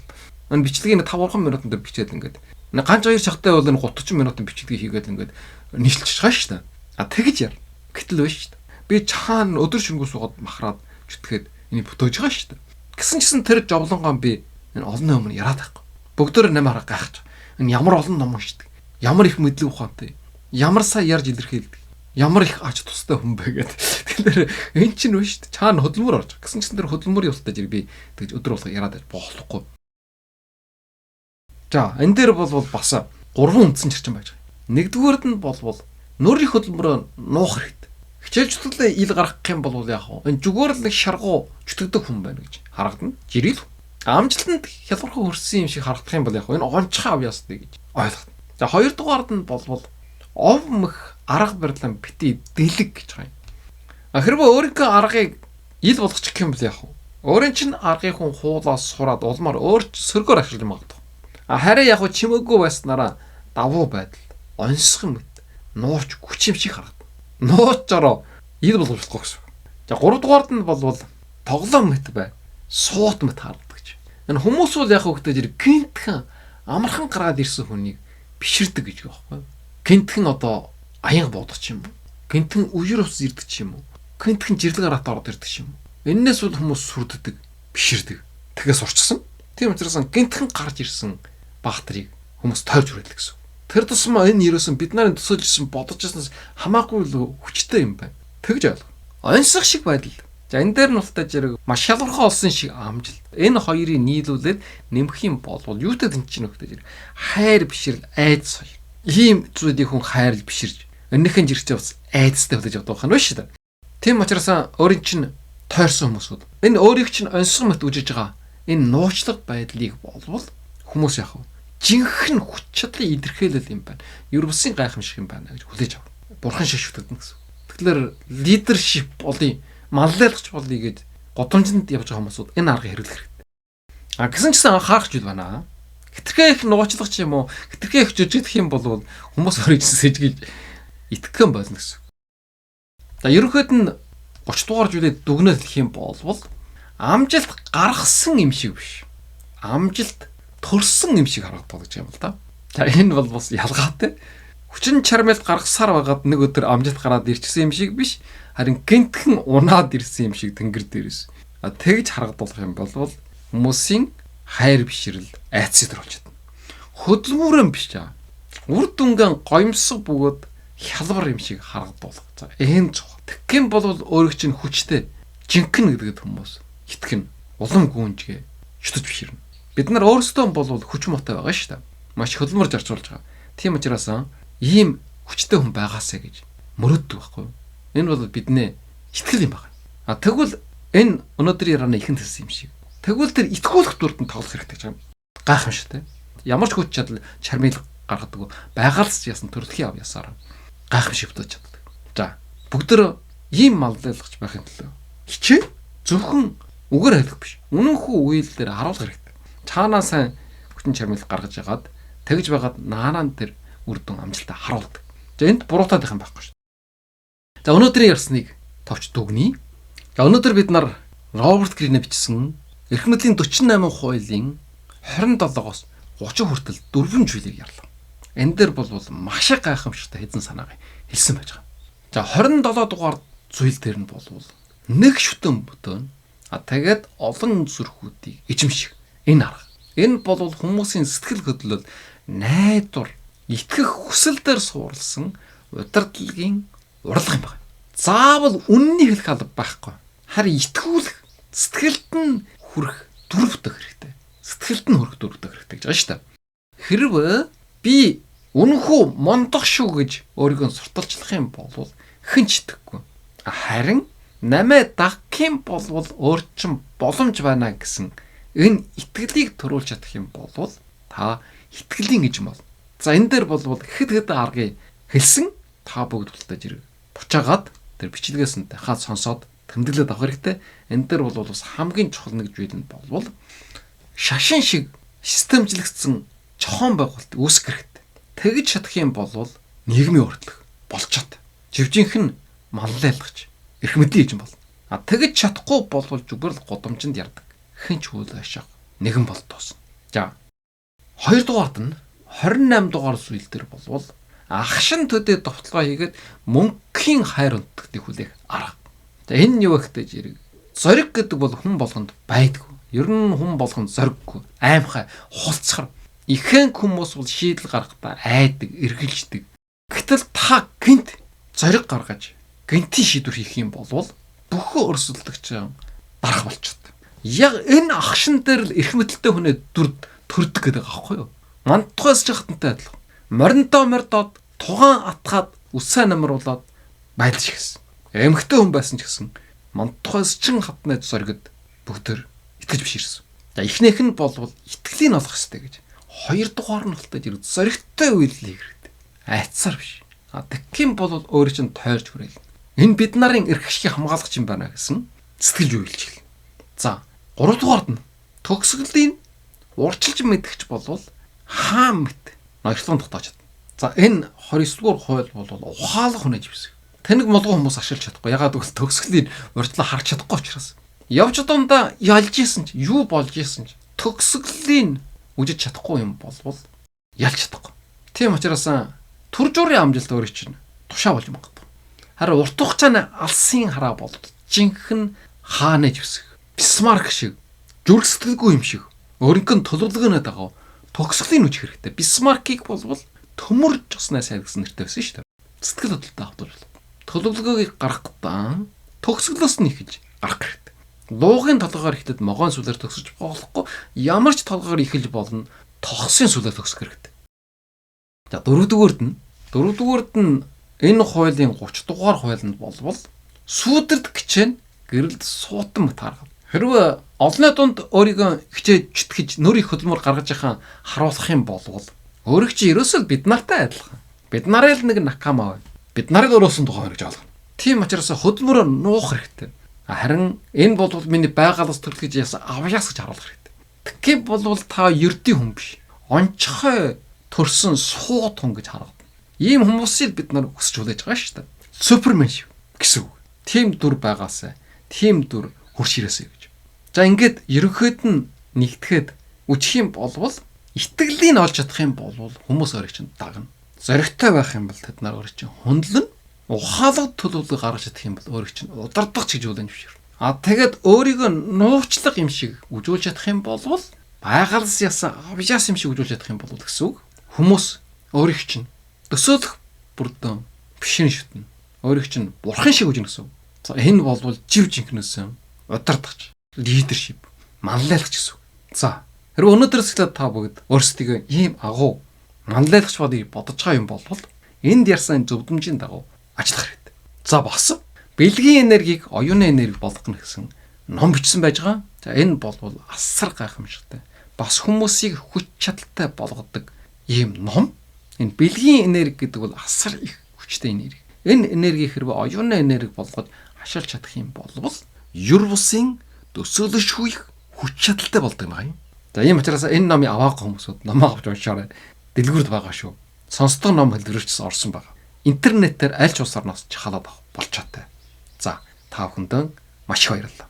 энэ бичлэгийг 5-3 минутанд бичээд ингээд ганц хоёр чахтай бол энэ 30 минутын бичлэгийг хийгээд ингээд нийлчихэж байгаа шүү дээ. Тэгж яар. Гэтэл биш шүү дээ. Би чаана өдөр шингүү суугаад махраад чүтгээд энийг бүтээж байгаа шүү дээ. Гэсэн чсэн тэр жовлонгоо би энэ олон өмнө яраад байхгүй. Бүгдөө 8 хараа гайхаж. Энэ ямар олон ном уншдаг. Ямар их мэдлэг ухаантай. Ямар сайн ярьж илэрхийлдэг. Ямар их ач тустай хүн бэ гэдэг. Тэгэхээр эн чинь биш шүү дээ. Чаана хөдөлмөр орж. Гэсэн чсэн тэр хөдөлмөрийн устай жир би тэгж өдөр болго яраад болохгүй. За энэ дээр бол бас 3 үндсэн зарчим байж байгаа. Нэгдүгээрд нь бол нөрийн хөдөлмөрөө нуух хэрэгтэй. Хичээлж төлөө ил гаргах юм бол яах вэ? Энэ зүгээр л шаргуу чөтгдөг хүн байна гэж харагдана. Жирил. Амжилтанд хялбархан хүрсэн юм шиг харагдах юм бол яах вэ? Энэ онцгой авьяастай гэж ойлгох. За хоёрдугаард нь бол ов мөх арга барилаа бити дэлэг гэж байгаа юм. Хэрвээ өөрийнхөө аргыг ил болгочих юм бол яах вэ? Өөрийн чинь аргыг хүн хуулаас сураад улмаар өөр сөргөөр ашиглаж магадгүй. Харин яг чимээгүй байснараа давуу байдал, онцгой мэт, нууч хүч юм шиг харагдана. Нуучаараа ил болгож болохгүй гэсэн. За 3 дугаард нь бол тоглоом мэт бай, суут мэт харагддаг гэж. Энэ хүмүүс бол яг хөөхтэй жир гинтхэн амархан гараад ирсэн хүнийг биширдэг гэж байгаа байхгүй. Гинтхэн одоо аян бодох юм уу? Гинтхэн үер ус ирдэг юм уу? Гинтхэн жирлэг араат ороод ирдэг юм уу? Эннээс бол хүмүүс сүрддэг, биширдэг. Тэгээс урчсан. Тийм учраас гинтхэн гарч ирсэн бахтрыг хүмүүс тойрж хүрээлдэг гэсэн. Тэр тусмаа энэ ерөөсөн бид нарын төсөөлж ирсэн бодож ирснээс хамаагүй л хүчтэй юм байна. Тэгж ойлго. Онцгой шиг байдал. За энэ дээр нь ултай зэрэг маш хялбархан олсон шиг амжилт. Энэ хоёрыг нийлүүлээд нэмэх юм бол юутай тэнцэж нөхтэй зэрэг хайр бишрэл айдас хоёр. Ийм зүйлийг хүн хайрлж биширж өнөөхөн жирчээ бас айдастай хөдөж явдаг байх нь биш үү? Тийм учраас өөрийн чинь тойрсон хүмүүсүүд энэ өөрийг чинь онцгой мэт үжиж байгаа энэ нууцлаг байдлыг болвол хүмүүс яах вэ? Жинхэнэ хүч чадлын илэрхийлэл юм байна. Юрбусын гайхамшиг юм байна гэж хүлээж авах. Бурхан шиг шүтгдэн гэсэн. Тэгэхээр лидершип болъё, манлайлагч болъё гэж годомжинд явж байгаа хүмүүсүүд энэ аргыг хэрэглэх хэрэгтэй. Гэсэн чсэн анхаарах зүйл байна. Хитрхээ их нууцлах ч юм уу, хитрхээ их жижигдэх юм бол хүмүүс өөрийг сэжгийж итгэх юм болно гэсэн. За ерөнхийд нь 30 дугаар зүйлээ дүгнэлт гэх юм бол амжилт гаргасан юм шиг биш. Амжилт төрсөн юм шиг харагддаг гэж юм л да. За энэ бол бас ялгаатай. Хүчин чармайлт гаргасаар байгаад нэг өдөр амжилт гараад ирчихсэн юм шиг биш. Харин гинтхэн унаад ирсэн юм шиг тэнгэр дээрээс. Тэгж харагдуулах юм бол хүмүүсийн хайр бишрэл айцсад болж чадна. Хөдөлмөрөн биш чаа. Үр дүнгийн гоёмсог бөгөөд хялбар юм шиг харагдуулах. За энэ чухал. Тэгэх юм бол өөрөг чинь хүчтэй жинхэнэ гэдэгт хүмүүс итгэн улам гүнжгээ шүтэж биширнэ. Бид нар өөрсдөө бол хүч муутай байгаа шүү дээ. Маш хөдөлмөр зарцуулж байгаа. Тийм учраас ийм хүчтэй хүн байгаасаа гэж мөрөддөг байхгүй юу? Энэ бол бидний итгэл юм байна. Тэгвэл энэ өнөөдрийн ярианы ихэн хэлсэн юм шиг. Тэгвэл тэр итгүүлэх дүрд нь тоглох хэрэгтэй гэж байна. Гайхамшигтай. Ямар ч хүч чадал чармил гаргадаг байгаалс ясан төрөлхийн авьяасаар гайхамшиг бүтэж чаддаг. За бүгдөө ийм маллайлагч байхын төлөө хичээ зөвхөн үгээр хэлэх биш. Үнэнхүү үйл дээр харуулах хэрэгтэй. Цаанаа сайн хүчин чармил гаргаж ягаад тэгж байгаад наанаа тэр үр дүн амжилтаа харуулдаг. За энд буруутаад их юм байхгүй шүү. За өнөөдрийн ярьсныг товч дүгнэе. За өнөөдөр бид нар Роберт Гринэ бичсэн эрх мэдлийн 48 хуулийн 27-оос 30 хүртэл 4 зүйлийг ярлаа. Энэ дээр бол маш их гайхамшигтай хэзэн санааг хэлсэн байж байгаа. За 27 дугаар зүйл дээр нь бол нэг шүтэн бүтэн тэгээд олон зүрхүүдийг эзэмших энэ арга. Энэ бол хүмүүсийн сэтгэл хөдлөл найдвар итгэх хүсэл дээр суурласан удирдлагын урлаг юм байна. Заавал үннийг хэлэх алба байхгүй. Харин итгүүлэх сэтгэлд нь хүрэх дүр бүтэх хэрэгтэй. Сэтгэлд нь хүрэх дүр бүтэх хэрэгтэй гэж байна шүү дээ. Хэрвээ би үнэхүү мондох шүү гэж өөрийгөө сурталчлах юм бол хэн ч итгэхгүй. Харин намайг дагах юм бол өөр чин боломж байна гэсэн энэ итгэлийг төрүүлж чадах юм бол та итгэлийн гэж бол. За энэ дээр бол хэд аргыг хэлсэн та бүгд үлдээж ирэг. Буцаагаад тэр бичлэгээс нь дахиад сонсоод тэмдэглээд авах хэрэгтэй. Энэ дээр бол бас хамгийн чухал нэг зүйл нь бол шашин шиг системчлэгдсэн чохон байгуулалт үүсгэх хэрэгтэй. Тэгж чадах юм бол нийгмийн өртлөх болж чад. Живжинхэн манлайлгаж эрх мэдлийн хийж болно. Тэгж чадахгүй бол зүгээр л годомжинд ярддаг. Хэн ч үйл ашиг нэгэн бол тоосно. За 2 дугаард нь 28 дугаар зүйл дээр бол ахшин төдөө довтлогоо хийгээд мөнхийн хайр унтдагтыг хүлээх арга. За энэ нь юу вэ гэдэг зэрэг зориг гэдэг бол хүн болгонд байдгүй. Ер нь хүн болгонд зориггүй, аимхай, хулцгар. Ихэнх хүмүүс бол шийдэл гаргахдаа айдаг, эргэлждэг. Гэтэл та гинт зориг гаргаж, гинтийн шийдвэр хийх юм бол бүхэн өрсөлдөгч дарах болчиход. Яг энэ ахшин дээр л эрх мэдэлтэй хүнээ төрдөг гэдэг аахгүй юу? Мантухайс жахтантай адилхан. Мордод тугаан атгаад үсээ намруулаад байлж гисэн. Эмхтэй хүн байсан ч гэсэн мантухайс чин хатнаад зоригд бүгдээр итгэж биширсэн. За эхнийх нь бол итгэлийн олох хэрэгтэй гэж. 2 дугаар нь болтой зэрэг зоригтой үйлдэл хийх хэрэгтэй. Айцсаар биш. Тэгхийн бол өөрөө чинь тойрч хүрээл. Энэ бид нарын эрх ашиг хамгаалагч юм байна гэсэн сэтгэл зүййлж хэл. За 3 дугаард нь төгсгөлийн урчилж мэдгч болвол хаан мэт ноёртлон тогтоож чадна. За энэ 29 дугаар хууль бол ухаалаг хүнэж бисэг. Тэнэг молгоо хүмүүс ашиглаж чадахгүй. Ягаад гэвэл төгсгөлийн урьдлаа харж чадахгүй учраас. Явж удаа ялж исэн ч юу болж исэн ч төгсгөлийн үжиж чадахгүй юм болвол ялж чадахгүй. Тийм учраас төр журийн амжилт өөрөө чинь тушаа болж магадгүй. Харин урт хугацааны алсын хараа бол жинхэнэ хаанаж бисэг. Бисмарк шиг зүрх сэтгэлгүй юм шиг өөрөнгө нь тулгуурлагын дагав төгсгөлийн үжих хэрэгтэй. Бисмаркийг болвол төмөр жосноо сайн гэсэн нэртэй байсан шүү дээ. Сэтгэл хөдлөлтөд автуулж. Тулгуурлагийг гаргахдаа төгсгөлөөс нь эхэлж гарах хэрэгтэй. Луугийн толгойгоор ихтэд могоон сүлээр төгсөж болохгүй. Ямар ч толгойгоор эхэлж болно. Тохсын сүлээр төгсөх хэрэгтэй. За дөрөвдүгээрд нь энэ хуулийн 30 дугаар хуулинд болвол сүүдэрд гिचэн гэрэлд суутан мат гаргав. Хэрвээ олонний дунд өөрийгөө хичээж читгэж нөр их хөдөлмөр гаргаж яхаа харуулах юм болвол өөрөг чи ерөөсөө бид нартай адилхан. Бид нарыг л нэг накама бай. Бид нарыг өрөөсөн тухай гэж ойлгоно. Тийм учраас хөдөлмөрөөр нуух хэрэгтэй. Харин энэ бол миний байгалаас төрөлж яасан авьяас гэж харуулах хэрэгтэй. Тэгэх бол та ердийн хүн биш. Онцгой төрсөн сууд хүн гэж харагдана. Ийм хүмүүсийг бид нар өсч хүлээж байгаа шүү дээ. Супермен шиг гэсэн үг. Тим дүр байгаасаа, тим дүр хурш ирээсэй гэж. За ингээд ерөнхийд нь нэгтгэхэд үжих юм болвол итгэлийн олж чадах юм болвол хүмүүс өөрийг чинь дагна. Зоригтой байх юм бол тэд нар өөрийг чинь хөндлөн ухаалаг төлөвлөгөө гаргаж чадах юм бол өөрийг чинь удирдах гэж үлэн зөвшөөр. Тэгээд өөрийгөө нууцлах юм шиг үжүүлж чадах юм болвол байгалс ясаа авьяас юм шиг үжүүлж чадах юм болвол гэсэн үг. Хүмүүс өөрийг чинь төсөөлөх бүрдэн бишрэн шүтнэ. Өөрийг чинь бурхан шиг үжинэ гэсэн үг. За энэ болвол жив жинхнээсээ удирдахч, лидершип, манлайлагч гэсэн үг. За хэрвээ өнөөдрөөс эхлээд та бүгд өөрсдөө ийм агуу манлайлагч бодож байгаа юм болвол энд ярьсан зөвдөмжийн дагуу ажиллах хэрэгтэй. За бас бэлгийн энергийг оюуны энерги болгоно гэсэн ном бичсэн байж байгаа. За энэ болвол асар гайхамшигтай. Бас хүмүүсийг хүч чадалтай болгодог ийм ном. Энэ бэлгийн энерги гэдэг бол асар их хүчтэй энерги. Энэ энерги хэрвээ оюуны энерги болгоод ашиглаж чадах юм болвол юр бусын төсөөлөшгүй хүч чадалтай болдог юм аа. За ийм учраас энэ номыг аваагүй хүмүүсүүд намаа авч уншаарай. Дэлгүрд байгаа шүү. Сонсдог ном хэлбэрчсэн орсон байгаа. Интернетээр аль ч улс орноос чахалаад болж чадтай. За та бүхэндээ маш их баярлалаа.